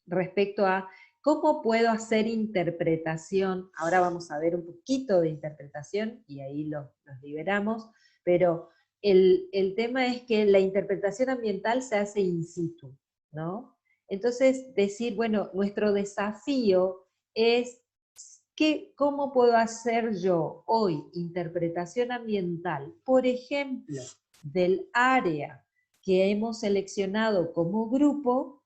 respecto a cómo puedo hacer interpretación. Ahora vamos a ver un poquito de interpretación, y ahí los liberamos, pero el tema es que la interpretación ambiental se hace in situ, ¿no? Entonces, decir, bueno, nuestro desafío es ¿cómo puedo hacer yo hoy interpretación ambiental, por ejemplo, del área que hemos seleccionado como grupo,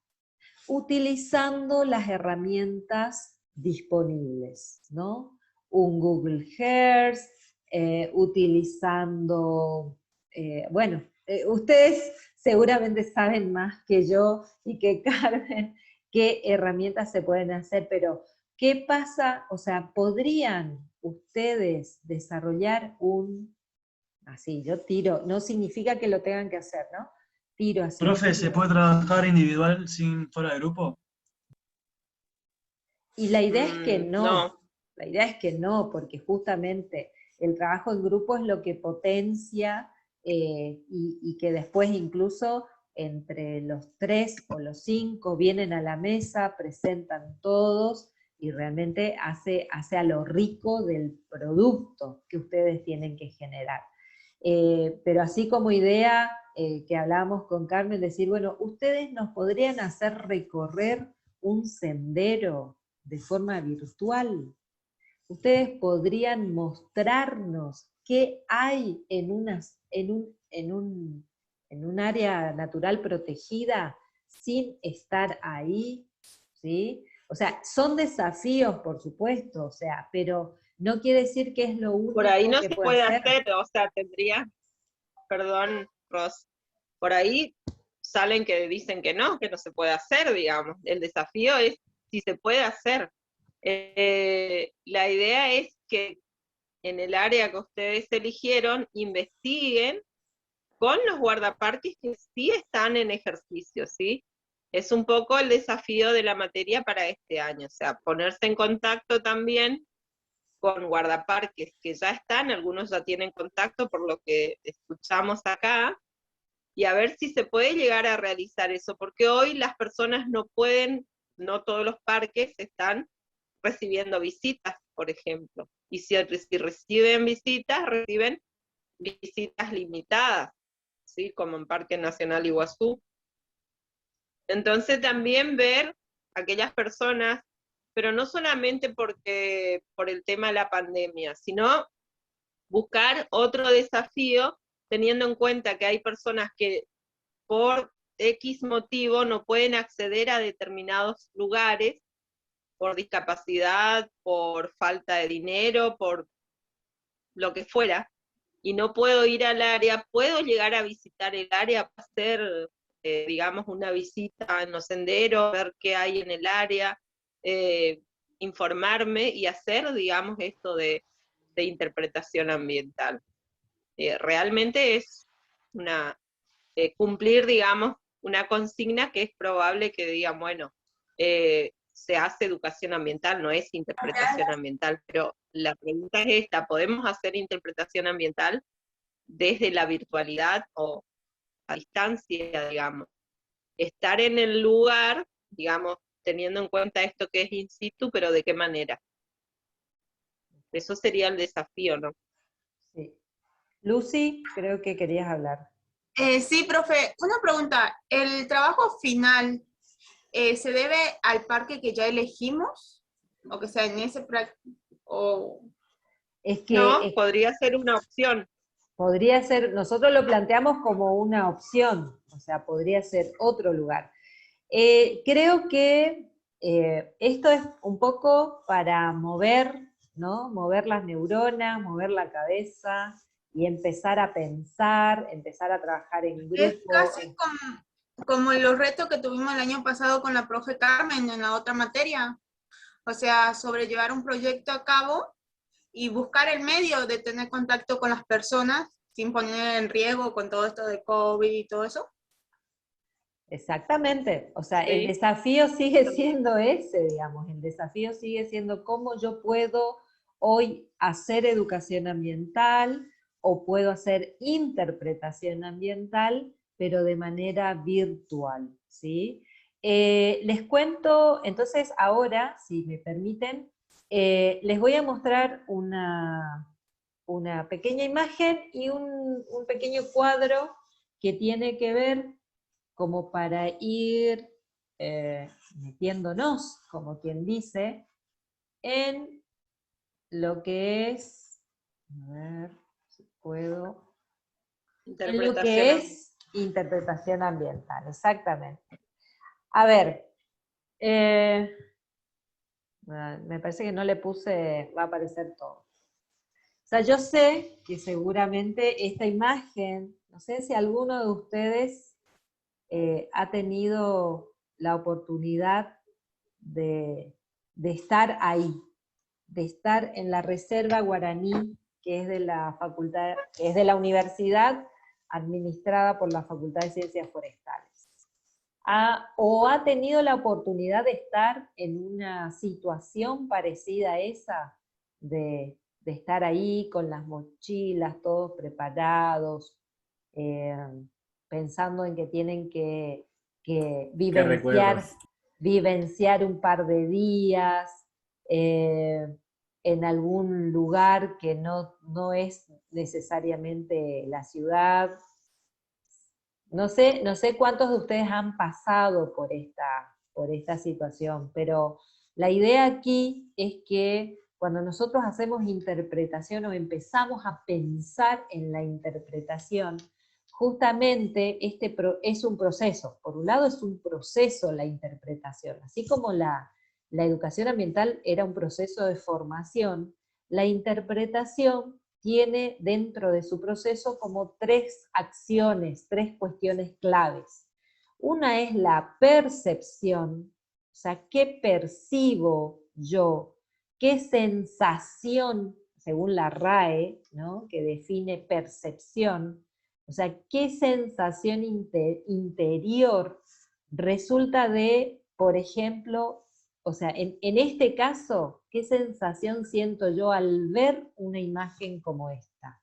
utilizando las herramientas disponibles, ¿no? Un Google Earth, utilizando, bueno, ustedes seguramente saben más que yo y que Carmen qué herramientas se pueden hacer, pero ¿qué pasa? O sea, ¿podrían ustedes desarrollar así, yo tiro, no significa que lo tengan que hacer, ¿no? Tiro así. Profe, ¿se puede trabajar individual sin fuera de grupo? Y la idea es que No. La idea es que no, porque justamente el trabajo en grupo es lo que potencia y que después incluso entre los 3 o los 5 vienen a la mesa, presentan todos, y realmente hace a lo rico del producto que ustedes tienen que generar. Pero así como idea que hablábamos con Carmen, decir, bueno, ustedes nos podrían hacer recorrer un sendero de forma virtual. Ustedes podrían mostrarnos qué hay en un área natural protegida sin estar ahí, ¿sí? O sea, son desafíos, por supuesto, o sea, pero no quiere decir que es lo único Por ahí no que se puede puede hacer. hacer, o sea, tendría, perdón, Ros, por ahí salen que dicen que no se puede hacer, digamos. El desafío es si se puede hacer. La idea es que en el área que ustedes eligieron, investiguen con los guardaparques que sí están en ejercicio, ¿sí? Es un poco el desafío de la materia para este año, o sea, ponerse en contacto también con guardaparques que ya están, algunos ya tienen contacto por lo que escuchamos acá, y a ver si se puede llegar a realizar eso, porque hoy las personas no pueden, no todos los parques están recibiendo visitas, por ejemplo, y si reciben visitas limitadas, ¿sí? Como en Parque Nacional Iguazú. Entonces también ver aquellas personas, pero no solamente por el tema de la pandemia, sino buscar otro desafío, teniendo en cuenta que hay personas que por X motivo no pueden acceder a determinados lugares, por discapacidad, por falta de dinero, por lo que fuera, y no puedo ir al área, puedo llegar a visitar el área, hacer, digamos, una visita en los senderos, ver qué hay en el área, informarme y hacer, digamos, esto de interpretación ambiental. Realmente es cumplir, digamos, una consigna que es probable que digan, bueno, se hace educación ambiental, no es interpretación ambiental, pero la pregunta es esta, ¿podemos hacer interpretación ambiental desde la virtualidad o a distancia, digamos? Estar en el lugar, digamos, teniendo en cuenta esto que es in situ, pero ¿de qué manera? Eso sería el desafío, ¿no? Sí. Lucy, creo que querías hablar. Sí, profe, una pregunta. ¿El trabajo final se debe al parque que ya elegimos? O que sea en ese o Es que no, podría ser una opción. podría ser, nosotros lo planteamos como una opción, o sea, podría ser otro lugar. Creo que esto es un poco para mover, ¿no? Mover las neuronas, mover la cabeza y empezar a pensar, empezar a trabajar en grupo. es casi como los retos que tuvimos el año pasado con la profe Carmen en la otra materia. O sea, sobrellevar un proyecto a cabo y buscar el medio de tener contacto con las personas sin poner en riesgo con todo esto de COVID y todo eso. Exactamente, o sea, Sí. el desafío sigue siendo ese, digamos, el desafío sigue siendo cómo yo puedo hoy hacer educación ambiental o puedo hacer interpretación ambiental, pero de manera virtual, ¿sí? Les cuento, entonces ahora, si me permiten, les voy a mostrar una pequeña imagen y un pequeño cuadro que tiene que ver como para ir metiéndonos, como quien dice, en lo que es, a ver si puedo, en lo que es interpretación ambiental, exactamente. A ver, me parece que no le puse, va a aparecer todo. O sea, yo sé que seguramente esta imagen, no sé si alguno de ustedes ha tenido la oportunidad de estar ahí, de estar en la reserva guaraní, que es de la facultad, que es de la universidad administrada por la Facultad de Ciencias Forestales. O ha tenido la oportunidad de estar en una situación parecida a esa, de estar ahí con las mochilas, todos preparados, pensando en que tienen que vivenciar un par de días en algún lugar que no es necesariamente la ciudad. No sé cuántos de ustedes han pasado por esta situación, pero la idea aquí es que cuando nosotros hacemos interpretación o empezamos a pensar en la interpretación, justamente es un proceso. Por un lado es un proceso la interpretación, así como la educación ambiental era un proceso de formación, la interpretación tiene dentro de su proceso como 3 acciones, 3 cuestiones claves. Una es la percepción, o sea, ¿qué percibo yo? ¿Qué sensación, según la RAE, ¿no?, que define percepción? O sea, ¿qué sensación interior resulta de, por ejemplo, o sea, en este caso, ¿qué sensación siento yo al ver una imagen como esta?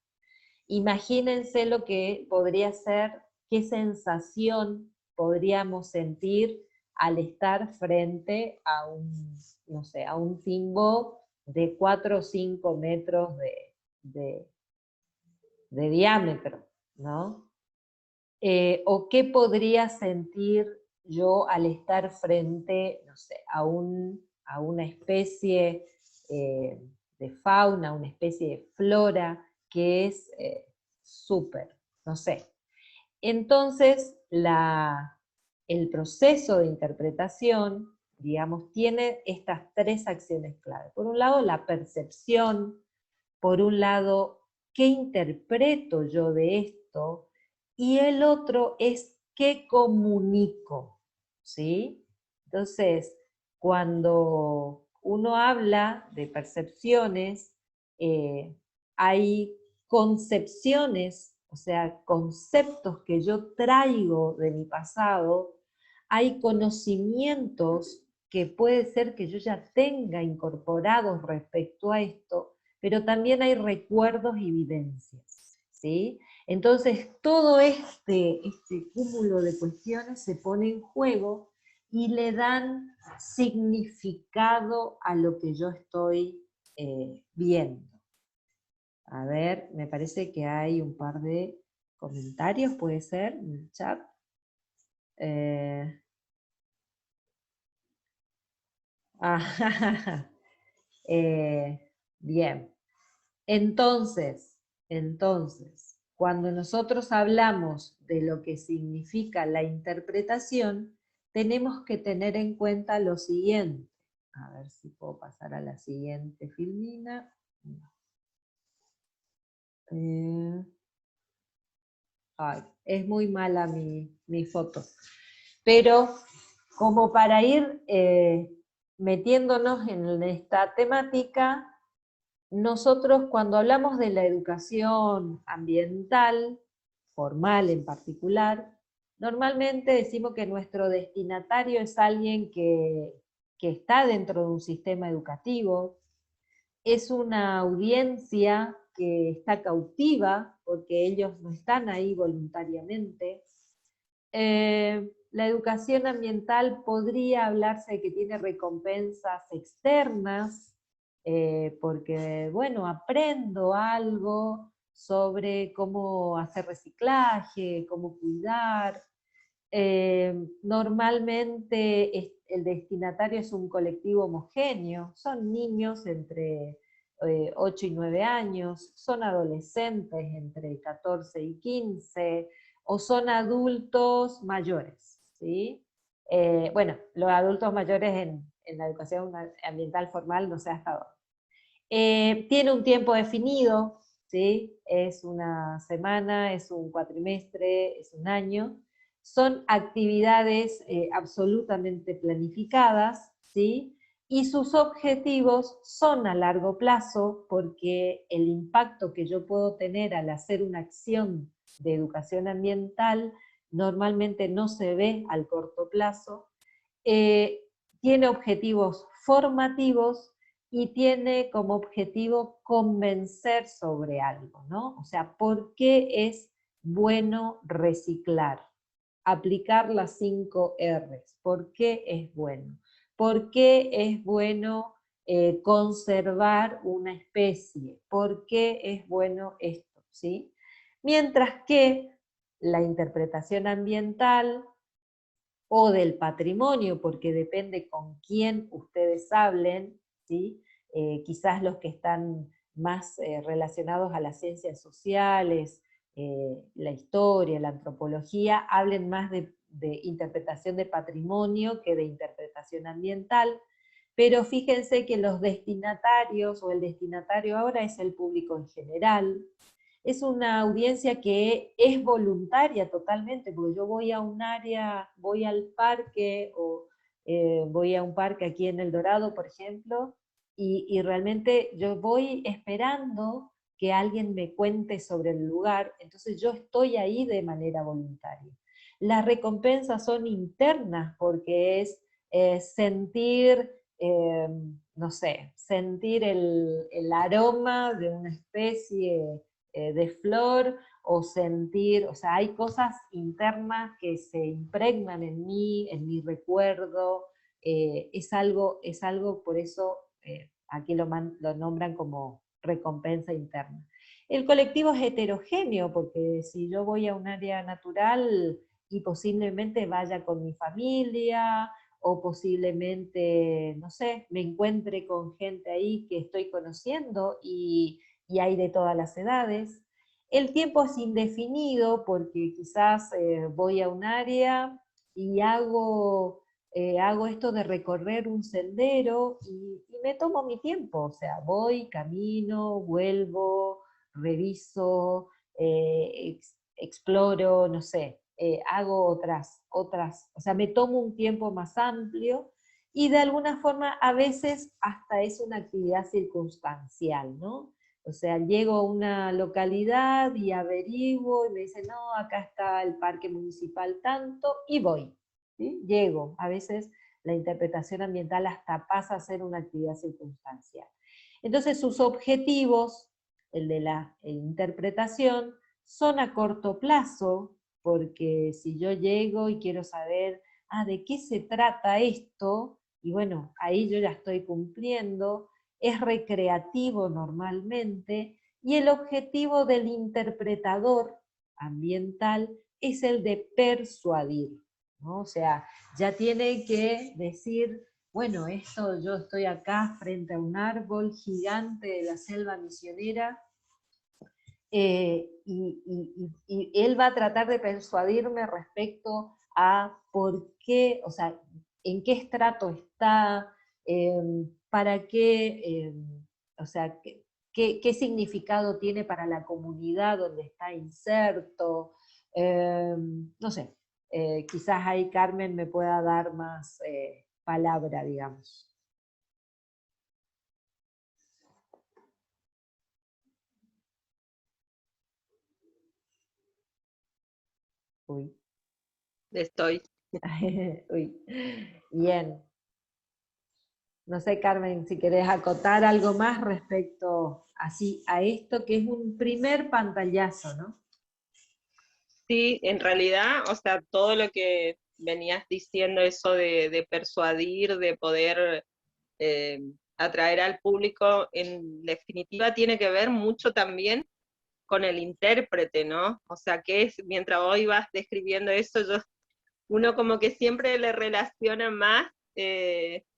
Imagínense lo que podría ser, qué sensación podríamos sentir al estar frente a no sé, a un timbo de 4 o 5 metros de diámetro, ¿no? O qué podría sentir yo al estar frente, no sé, a una especie de fauna, una especie de flora que es súper, no sé. Entonces, el proceso de interpretación, digamos, tiene estas 3 acciones clave. Por un lado, la percepción, por un lado, qué interpreto yo de esto, y el otro es qué comunico, ¿sí? Entonces, cuando uno habla de percepciones, hay concepciones, o sea, conceptos que yo traigo de mi pasado, hay conocimientos que puede ser que yo ya tenga incorporados respecto a esto, pero también hay recuerdos y vivencias, ¿sí? Entonces, todo este cúmulo de cuestiones se pone en juego y le dan significado a lo que yo estoy viendo. A ver, me parece que hay un par de comentarios, puede ser, en el chat. Bien. Entonces, cuando nosotros hablamos de lo que significa la interpretación, tenemos que tener en cuenta lo siguiente. A ver si puedo pasar a la siguiente filmina. Es muy mala mi foto. Pero como para ir metiéndonos en esta temática, nosotros cuando hablamos de la educación ambiental, formal en particular, normalmente decimos que nuestro destinatario es alguien que está dentro de un sistema educativo, es una audiencia que está cautiva, porque ellos no están ahí voluntariamente. La educación ambiental podría hablarse de que tiene recompensas externas, porque, bueno, aprendo algo sobre cómo hacer reciclaje, cómo cuidar. Normalmente el destinatario es un colectivo homogéneo, son niños entre 8 y 9 años, son adolescentes entre 14 y 15, o son adultos mayores, ¿sí? Bueno, los adultos mayores en la educación ambiental formal no sé hasta dónde. Tiene un tiempo definido, ¿sí? Es una semana, es un cuatrimestre, es un año. Son actividades absolutamente planificadas, ¿sí? Y sus objetivos son a largo plazo, porque el impacto que yo puedo tener al hacer una acción de educación ambiental normalmente no se ve al corto plazo. Tiene objetivos formativos y tiene como objetivo convencer sobre algo, ¿no? O sea, ¿por qué es bueno reciclar? Aplicar las 5 R's. ¿Por qué es bueno? ¿Por qué es bueno conservar una especie? ¿Por qué es bueno esto? ¿Sí? Mientras que la interpretación ambiental o del patrimonio, porque depende con quién ustedes hablen, ¿sí? Quizás los que están más relacionados a las ciencias sociales, la historia, la antropología, hablen más de interpretación de patrimonio que de interpretación ambiental, pero fíjense que los destinatarios, o el destinatario ahora es el público en general, es una audiencia que es voluntaria totalmente, porque yo voy a un área, voy al parque, o voy a un parque aquí en El Dorado, por ejemplo, y realmente yo voy esperando que alguien me cuente sobre el lugar, entonces yo estoy ahí de manera voluntaria. Las recompensas son internas, porque es sentir, no sé, sentir el aroma de una especie de flor, o sentir, o sea, hay cosas internas que se impregnan en mi recuerdo, es algo, por eso aquí lo nombran como recompensa interna. El colectivo es heterogéneo, porque si yo voy a un área natural y posiblemente vaya con mi familia, o posiblemente, no sé, me encuentre con gente ahí que estoy conociendo, y hay de todas las edades. El tiempo es indefinido, porque quizás voy a un área y hago esto de recorrer un sendero y me tomo mi tiempo, o sea, voy, camino, vuelvo, reviso, exploro, no sé, hago otras, o sea, me tomo un tiempo más amplio, y de alguna forma a veces hasta es una actividad circunstancial, ¿no? O sea, llego a una localidad y averiguo, y me dicen, no, acá está el parque municipal tanto, y voy, ¿sí? Llego. A veces la interpretación ambiental hasta pasa a ser una actividad circunstancial. Entonces sus objetivos, el de la interpretación, son a corto plazo, porque si yo llego y quiero saber, ¿de qué se trata esto? Y bueno, ahí yo ya estoy cumpliendo. Es recreativo normalmente, y el objetivo del interpretador ambiental es el de persuadir, ¿no? O sea, ya tiene que decir, bueno, esto, yo estoy acá frente a un árbol gigante de la selva misionera, y él va a tratar de persuadirme respecto a por qué, o sea, en qué estrato está, para qué, o sea, qué significado tiene para la comunidad donde está inserto, no sé, quizás ahí Carmen me pueda dar más palabra, digamos. Uy. Estoy. Uy. Bien. No sé, Carmen, si querés acotar algo más respecto así a esto, que es un primer pantallazo, ¿no? Sí, en realidad, o sea, todo lo que venías diciendo, eso de persuadir, de poder atraer al público, en definitiva tiene que ver mucho también con el intérprete, ¿no? O sea, que es, mientras vos ibas describiendo eso, uno como que siempre le relaciona más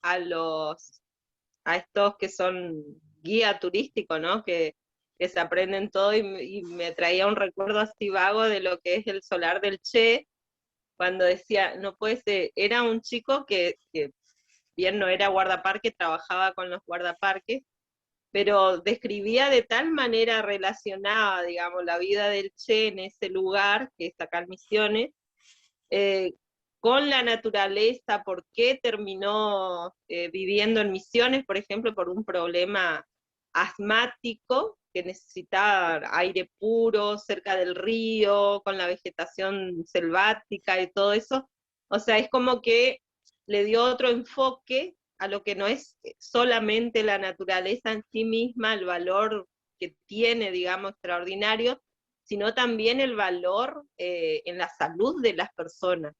a estos que son guía turístico, ¿no? Que se aprenden todo, y me traía un recuerdo así vago de lo que es el solar del Che, cuando decía, no puede ser, era un chico que bien no era guardaparque, trabajaba con los guardaparques, pero describía de tal manera relacionada, digamos, la vida del Che en ese lugar, que es acá en Misiones, con la naturaleza, por qué terminó viviendo en Misiones, por ejemplo, por un problema asmático, que necesitaba aire puro, cerca del río, con la vegetación selvática y todo eso. O sea, es como que le dio otro enfoque a lo que no es solamente la naturaleza en sí misma, el valor que tiene, digamos, extraordinario, sino también el valor en la salud de las personas.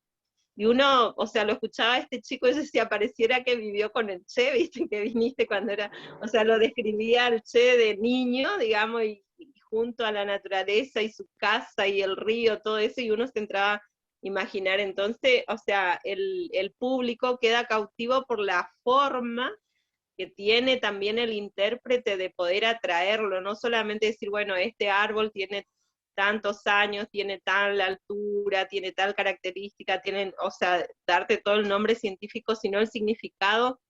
Y uno, o sea, lo escuchaba a este chico, y decía, pareciera que vivió con el Che, viste, que viniste cuando era, o sea, lo describía al Che de niño, digamos, y junto a la naturaleza y su casa y el río, todo eso, y uno se entraba a imaginar. Entonces, o sea, el público queda cautivo por la forma que tiene también el intérprete de poder atraerlo, no solamente decir, bueno, este árbol tiene tantos años, tiene tal altura, tiene tal característica, o sea, darte todo el nombre científico, sino el significado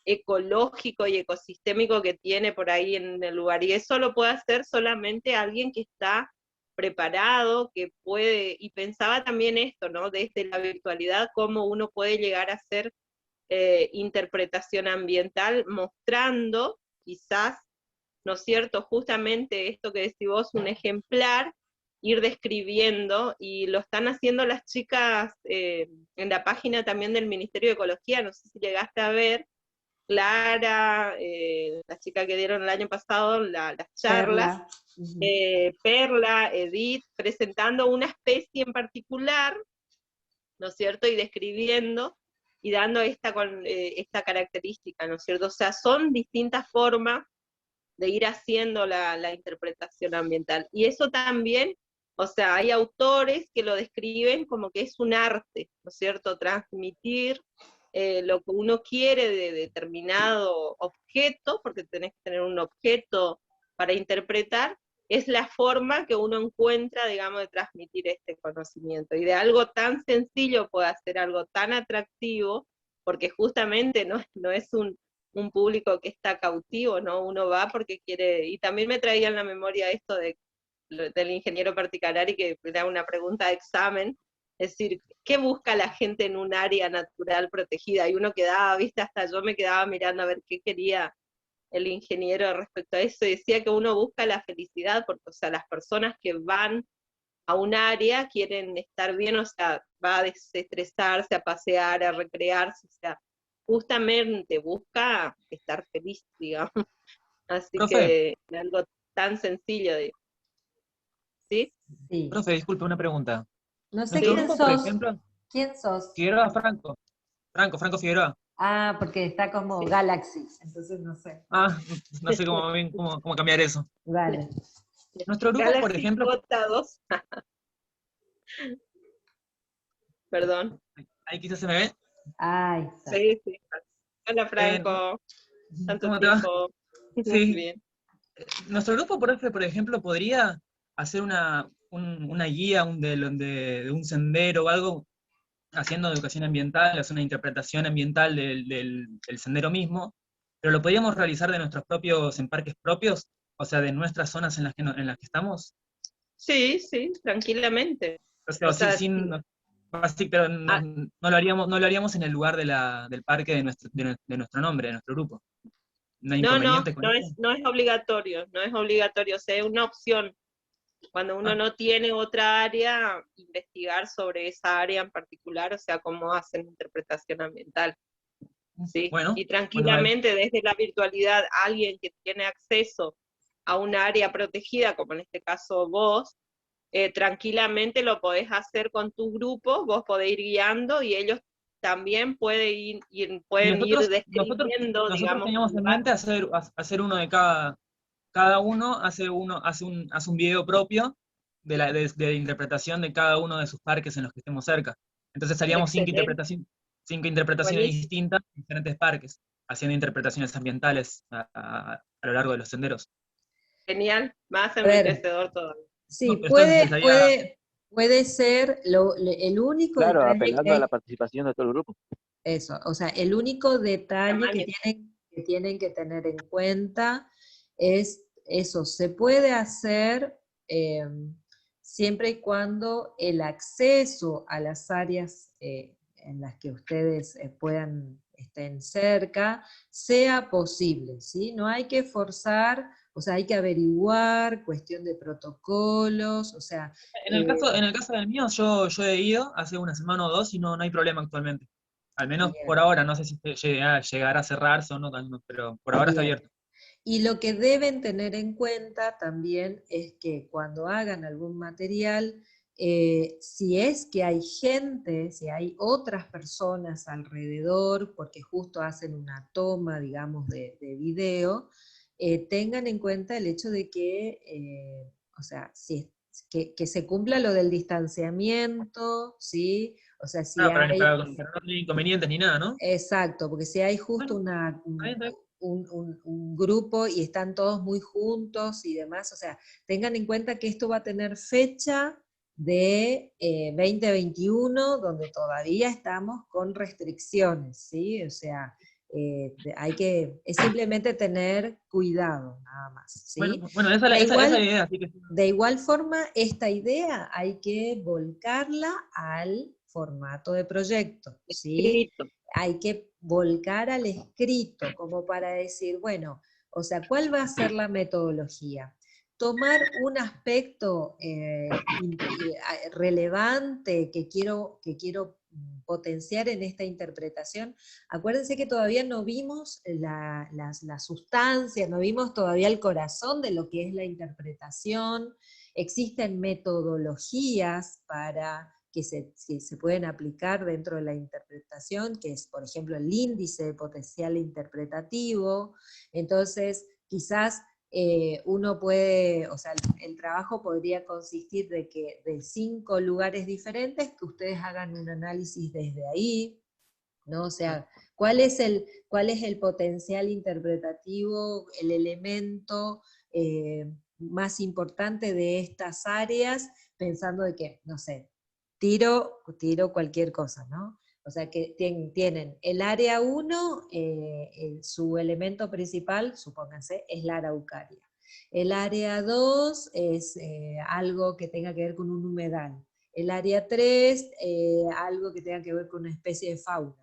ecológico y ecosistémico que tiene por ahí en el lugar. Y eso lo puede hacer solamente alguien que está preparado, que puede, y pensaba también esto, ¿no? Desde la virtualidad, cómo uno puede llegar a hacer interpretación ambiental, mostrando quizás, ¿no es cierto?, justamente esto que decís vos, un ejemplar, ir describiendo, y lo están haciendo las chicas en la página también del Ministerio de Ecología, no sé si llegaste a ver, Clara, la chica que dieron el año pasado las charlas, Perla, Edith, presentando una especie en particular, ¿no es cierto?, y describiendo, y dando esta característica, ¿no es cierto? O sea, son distintas formas de ir haciendo la interpretación ambiental. Y eso también, o sea, hay autores que lo describen como que es un arte, ¿no es cierto? Transmitir lo que uno quiere de determinado objeto, porque tenés que tener un objeto para interpretar, es la forma que uno encuentra, digamos, de transmitir este conocimiento. Y de algo tan sencillo puede hacer algo tan atractivo, porque justamente no es un público que está cautivo, ¿no? Uno va porque quiere, y también me traía en la memoria esto del ingeniero particular y que era una pregunta de examen, es decir, ¿qué busca la gente en un área natural protegida? Y uno quedaba, viste, hasta yo me quedaba mirando a ver qué quería el ingeniero respecto a eso, y decía que uno busca la felicidad, porque, o sea, las personas que van a un área quieren estar bien, o sea, va a desestresarse, a pasear, a recrearse, o sea, justamente busca estar feliz, digamos. Así Profe, que algo tan sencillo, ¿sí? Sí. profe, disculpe, una pregunta. No sé Nuestro quién grupo, por sos. ejemplo, ¿Quién sos? Figueroa Franco. Franco Figueroa. Ah, porque está como Galaxy, entonces no sé. Ah, no sé cómo cambiar eso. Dale. Nuestro grupo, por Galaxy ejemplo, J2, perdón. ahí quizás se me ve. Ahí está. Sí, sí. Hola Eh, Franco, tanto ¿Cómo te va? tiempo. Sí. Bien. Nuestro grupo, por ejemplo, podría hacer una guía de un sendero o algo, haciendo educación ambiental, hacer una interpretación ambiental del sendero mismo, pero lo podríamos realizar de nuestros propios, en parques propios, o sea, de nuestras zonas en las que, en las que estamos. Sí, sí, tranquilamente. O sea, O sea, sin, sí. así, pero no, Ah, no lo haríamos en el lugar del parque de nuestro nombre, de nuestro grupo. ¿No hay no, inconveniente con eso? no es obligatorio, no es obligatorio, o sea, es una opción. Cuando uno Ah, no tiene otra área, investigar sobre esa área en particular, o sea, cómo hacen interpretación ambiental. ¿Sí? bueno, Y bueno, tranquilamente desde la virtualidad, alguien que tiene acceso a un área protegida, como en este caso vos, tranquilamente lo podés hacer con tu grupo, vos podés ir guiando y ellos también y pueden ir nosotros describiendo, digamos, teníamos el en lugar. mente hacer uno de cada uno hace un video propio de interpretación de cada uno de sus parques en los que estemos cerca. Entonces haríamos Excelente, cinco interpretaciones buenísimo, distintas en diferentes parques, haciendo interpretaciones ambientales a lo largo de los senderos. genial, más A ver, enriquecedor todavía. sí, Entonces estaría, puede ser el único Claro, detalle que apelando a la hay, participación de todo el grupo. eso, o sea, el único detalle Tamaño. que tienen que tener en cuenta es eso, se puede hacer siempre y cuando el acceso a las áreas en las que ustedes estén cerca, sea posible, ¿sí? No hay que forzar, o sea, hay que averiguar, cuestión de protocolos, o sea... en el caso del mío, yo he ido hace una semana o dos y no hay problema actualmente. Al menos por bien, ahora, no sé si llegará a cerrarse o no, pero por ahora está bien. abierto. Y lo que deben tener en cuenta también es que cuando hagan algún material, si es que hay gente, si hay otras personas alrededor, porque justo hacen una toma, digamos, de video, tengan en cuenta el hecho de que, o sea, que se cumpla lo del distanciamiento, ¿sí? O sea, si Ah, hay... pero no tiene inconvenientes ni nada, ¿no? Exacto, porque si hay justo Bueno, está bien, está bien. un grupo y están todos muy juntos y demás, o sea, tengan en cuenta que esto va a tener fecha de 2021, donde todavía estamos con restricciones, ¿sí? O sea, es simplemente tener cuidado, nada más, ¿sí? Bueno, De esa es la igual, idea, así que de igual forma, esta idea hay que volcarla al formato de proyecto, ¿sí? Escrito. Hay que volcar al escrito, como para decir, bueno, o sea, ¿cuál va a ser la metodología? Tomar un aspecto relevante que quiero potenciar en esta interpretación. Acuérdense que todavía no vimos la sustancia, no vimos todavía el corazón de lo que es la interpretación. Existen metodologías para que se pueden aplicar dentro de la interpretación, que es, por ejemplo, el índice de potencial interpretativo. Entonces, quizás uno puede, o sea, el trabajo podría consistir de 5 lugares diferentes, que ustedes hagan un análisis desde ahí, ¿no? O sea, ¿cuál es el potencial interpretativo, el elemento más importante de estas áreas, pensando de que, no sé, tiro cualquier cosa, ¿no? O sea que tienen el área 1, su elemento principal, supónganse, es la araucaria. El área 2 es algo que tenga que ver con un humedal. El área 3, algo que tenga que ver con una especie de fauna.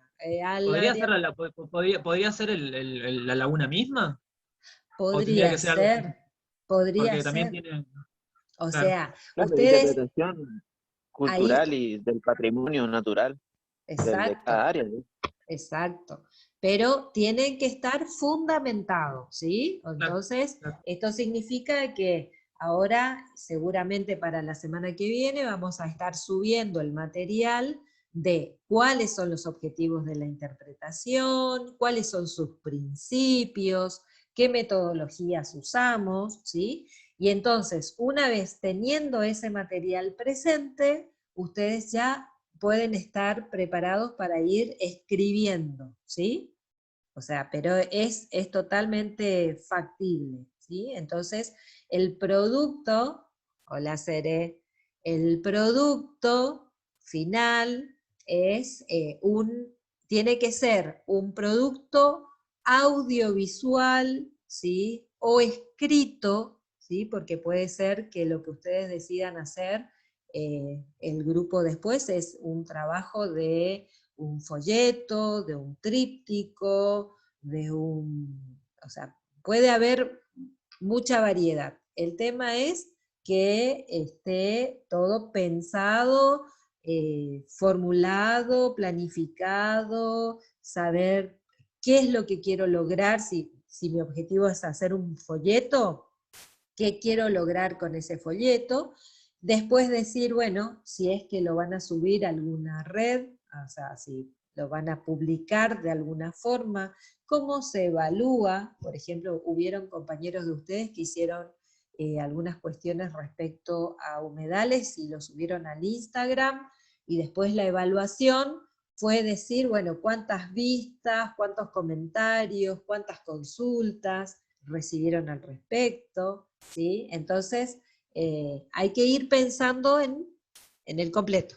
¿Podría ser, podría ser la laguna misma? ¿O tendría Podría que ser algo? ser, podría Porque también ser. tiene... O Claro. sea, Claro, ustedes interpretación ahí, cultural y del patrimonio natural de exacto, cada área, ¿no? exacto. Pero tienen que estar fundamentados, ¿sí? Claro, Entonces, claro. esto significa que ahora, seguramente para la semana que viene, vamos a estar subiendo el material de cuáles son los objetivos de la interpretación, cuáles son sus principios, qué metodologías usamos, ¿sí? Y entonces, una vez teniendo ese material presente, ustedes ya pueden estar preparados para ir escribiendo, ¿sí? O sea, pero es totalmente factible, ¿sí? Entonces, el producto, hola Seré, el producto final es tiene que ser un producto audiovisual, ¿sí? O escrito, ¿sí? Porque puede ser que lo que ustedes decidan hacer, el grupo después es un trabajo de un folleto, de un tríptico, o sea, puede haber mucha variedad. El tema es que esté todo pensado, formulado, planificado, saber qué es lo que quiero lograr, si mi objetivo es hacer un folleto, qué quiero lograr con ese folleto. Después decir, bueno, si es que lo van a subir a alguna red, o sea, si lo van a publicar de alguna forma, cómo se evalúa. Por ejemplo, hubieron compañeros de ustedes que hicieron algunas cuestiones respecto a humedales y lo subieron al Instagram, y después la evaluación fue decir, bueno, cuántas vistas, cuántos comentarios, cuántas consultas recibieron al respecto, ¿sí? Entonces, hay que ir pensando en el completo.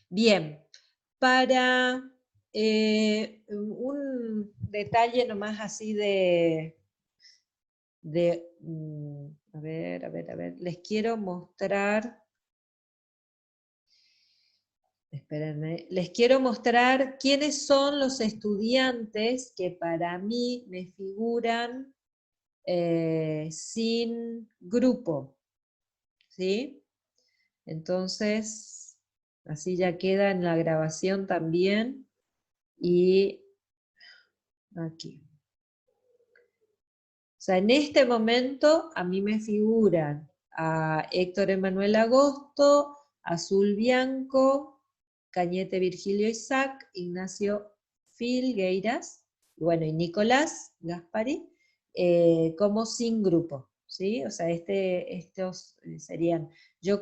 Bien, para un detalle nomás así a ver, les quiero mostrar, espérenme, les quiero mostrar quiénes son los estudiantes que para mí me figuran sin grupo, ¿sí? Entonces, así ya queda en la grabación también, y aquí. O sea, en este momento a mí me figuran a Héctor Emanuel Agosto, Azul Bianco, Cañete Virgilio Isaac, Ignacio Filgueiras, bueno, y Nicolás Gaspari, como sin grupo, ¿sí? O sea, estos serían. Yo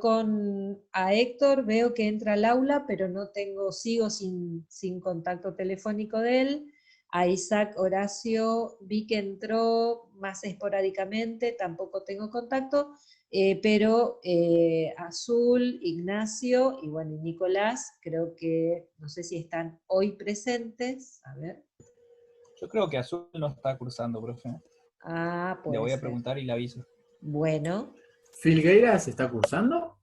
a Héctor veo que entra al aula, pero sigo sin contacto telefónico de él. A Isaac Horacio vi que entró más esporádicamente, tampoco tengo contacto, pero Azul, Ignacio y bueno, y Nicolás, creo que, no sé si están hoy presentes, a ver. Yo creo que Azul no está cursando, profe. Ah, Le puede voy a ser. preguntar y le aviso. Bueno. ¿Filgueiras está cursando?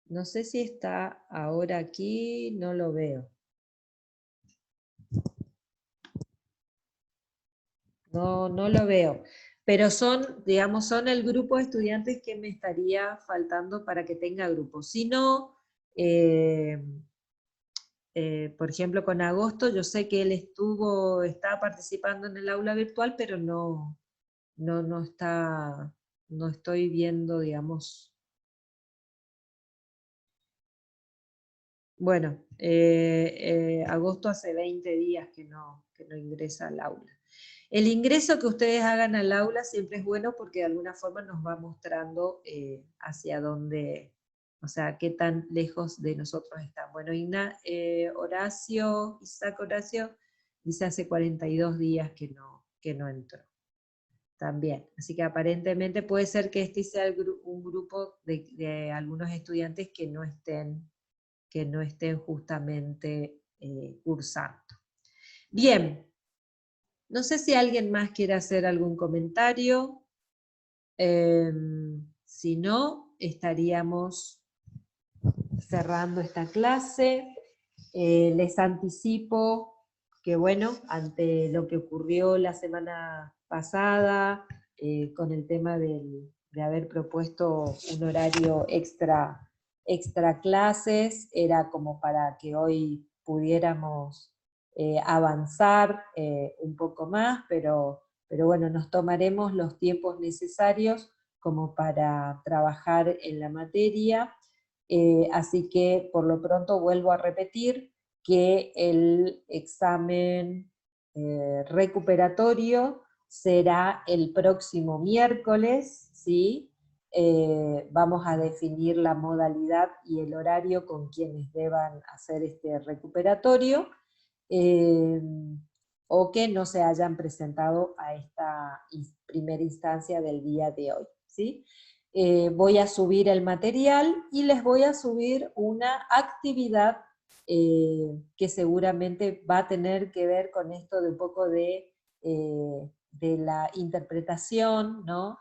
No sé si está ahora aquí, no lo veo. No lo veo. Pero digamos, son el grupo de estudiantes que me estaría faltando para que tenga grupo. Si no, por ejemplo, con Agosto, yo sé que él estaba participando en el aula virtual, pero no estoy viendo, digamos. Bueno, Agosto hace 20 días que no ingresa al aula. El ingreso que ustedes hagan al aula siempre es bueno porque de alguna forma nos va mostrando hacia dónde, o sea, qué tan lejos de nosotros están. Bueno, Isaac Horacio, dice hace 42 días que no entró. también. Así que aparentemente puede ser que este sea un grupo de algunos estudiantes que no estén justamente cursando. Bien, no sé si alguien más quiere hacer algún comentario. Si no, estaríamos cerrando esta clase. Les anticipo que, bueno, ante lo que ocurrió la semana pasada, con el tema de haber propuesto un horario extra clases, era como para que hoy pudiéramos avanzar un poco más, pero bueno, nos tomaremos los tiempos necesarios como para trabajar en la materia. Así que por lo pronto vuelvo a repetir que el examen recuperatorio será el próximo miércoles, ¿sí? Vamos a definir la modalidad y el horario con quienes deban hacer este recuperatorio, o que no se hayan presentado a esta primera instancia del día de hoy, ¿sí? Voy a subir el material y les voy a subir una actividad que seguramente va a tener que ver con esto de un poco de la interpretación, ¿no?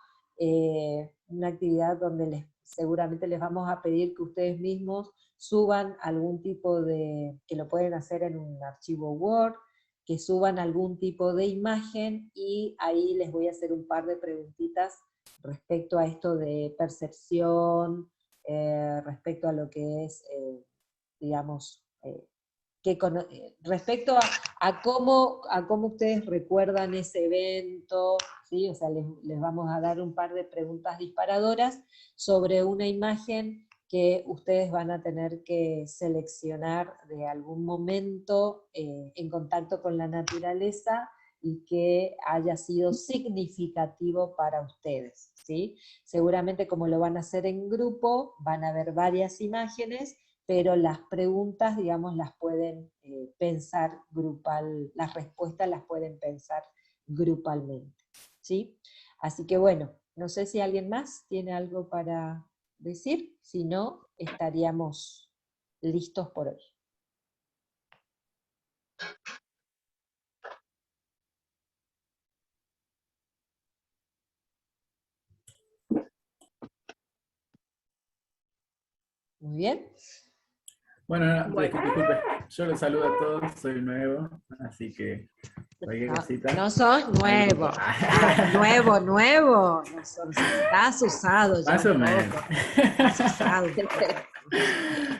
Una actividad donde seguramente les vamos a pedir que ustedes mismos suban algún tipo que lo pueden hacer en un archivo Word, que suban algún tipo de imagen, y ahí les voy a hacer un par de preguntitas respecto a esto de percepción, respecto a lo que es, digamos, respecto a cómo ustedes recuerdan ese evento, ¿sí? O sea, les vamos a dar un par de preguntas disparadoras sobre una imagen que ustedes van a tener que seleccionar de algún momento en contacto con la naturaleza y que haya sido significativo para ustedes, ¿sí? Seguramente, como lo van a hacer en grupo, van a ver varias imágenes, pero las preguntas, digamos, las pueden pensar las respuestas las pueden pensar grupalmente, ¿sí? Así que bueno, no sé si alguien más tiene algo para decir, si no, estaríamos listos por hoy. Muy bien. Bueno, disculpe, yo los saludo a todos, soy nuevo, así que cualquier cosita. No sos nuevo, nuevo, no sos, estás usado ya. Más o menos. Estás usado.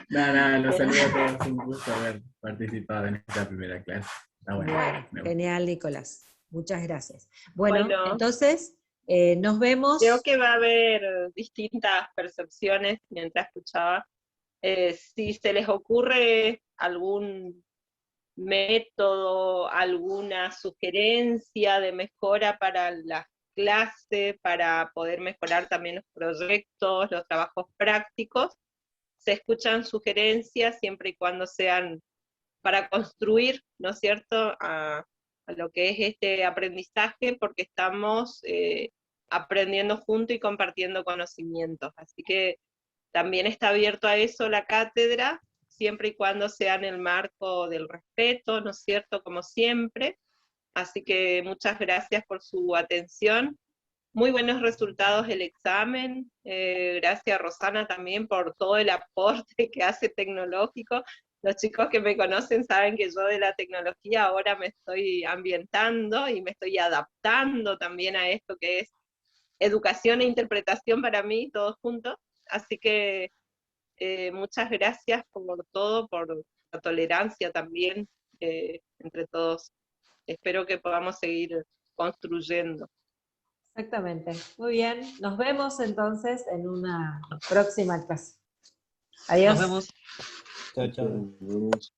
Nada, los saludo a todos, un gusto haber participado en esta primera clase. Bueno, genial, Nicolás, muchas gracias. Bueno, Bueno. entonces, nos vemos. Creo que va a haber distintas percepciones mientras escuchaba. Si se les ocurre algún método, alguna sugerencia de mejora para las clases, para poder mejorar también los proyectos, los trabajos prácticos, se escuchan sugerencias siempre y cuando sean para construir, ¿no es cierto?, a lo que es este aprendizaje, porque estamos aprendiendo juntos y compartiendo conocimientos. Así que también está abierto a eso la cátedra, siempre y cuando sea en el marco del respeto, ¿no es cierto?, como siempre. Así que muchas gracias por su atención. Muy buenos resultados el examen. Gracias, Rosana, también por todo el aporte que hace tecnológico. Los chicos que me conocen saben que yo de la tecnología ahora me estoy ambientando y me estoy adaptando también a esto que es educación e interpretación para mí, todos juntos. Así que muchas gracias por todo, por la tolerancia también entre todos. Espero que podamos seguir construyendo. Exactamente, muy bien. Nos vemos entonces en una próxima clase. Adiós. Nos vemos. Chao, chao.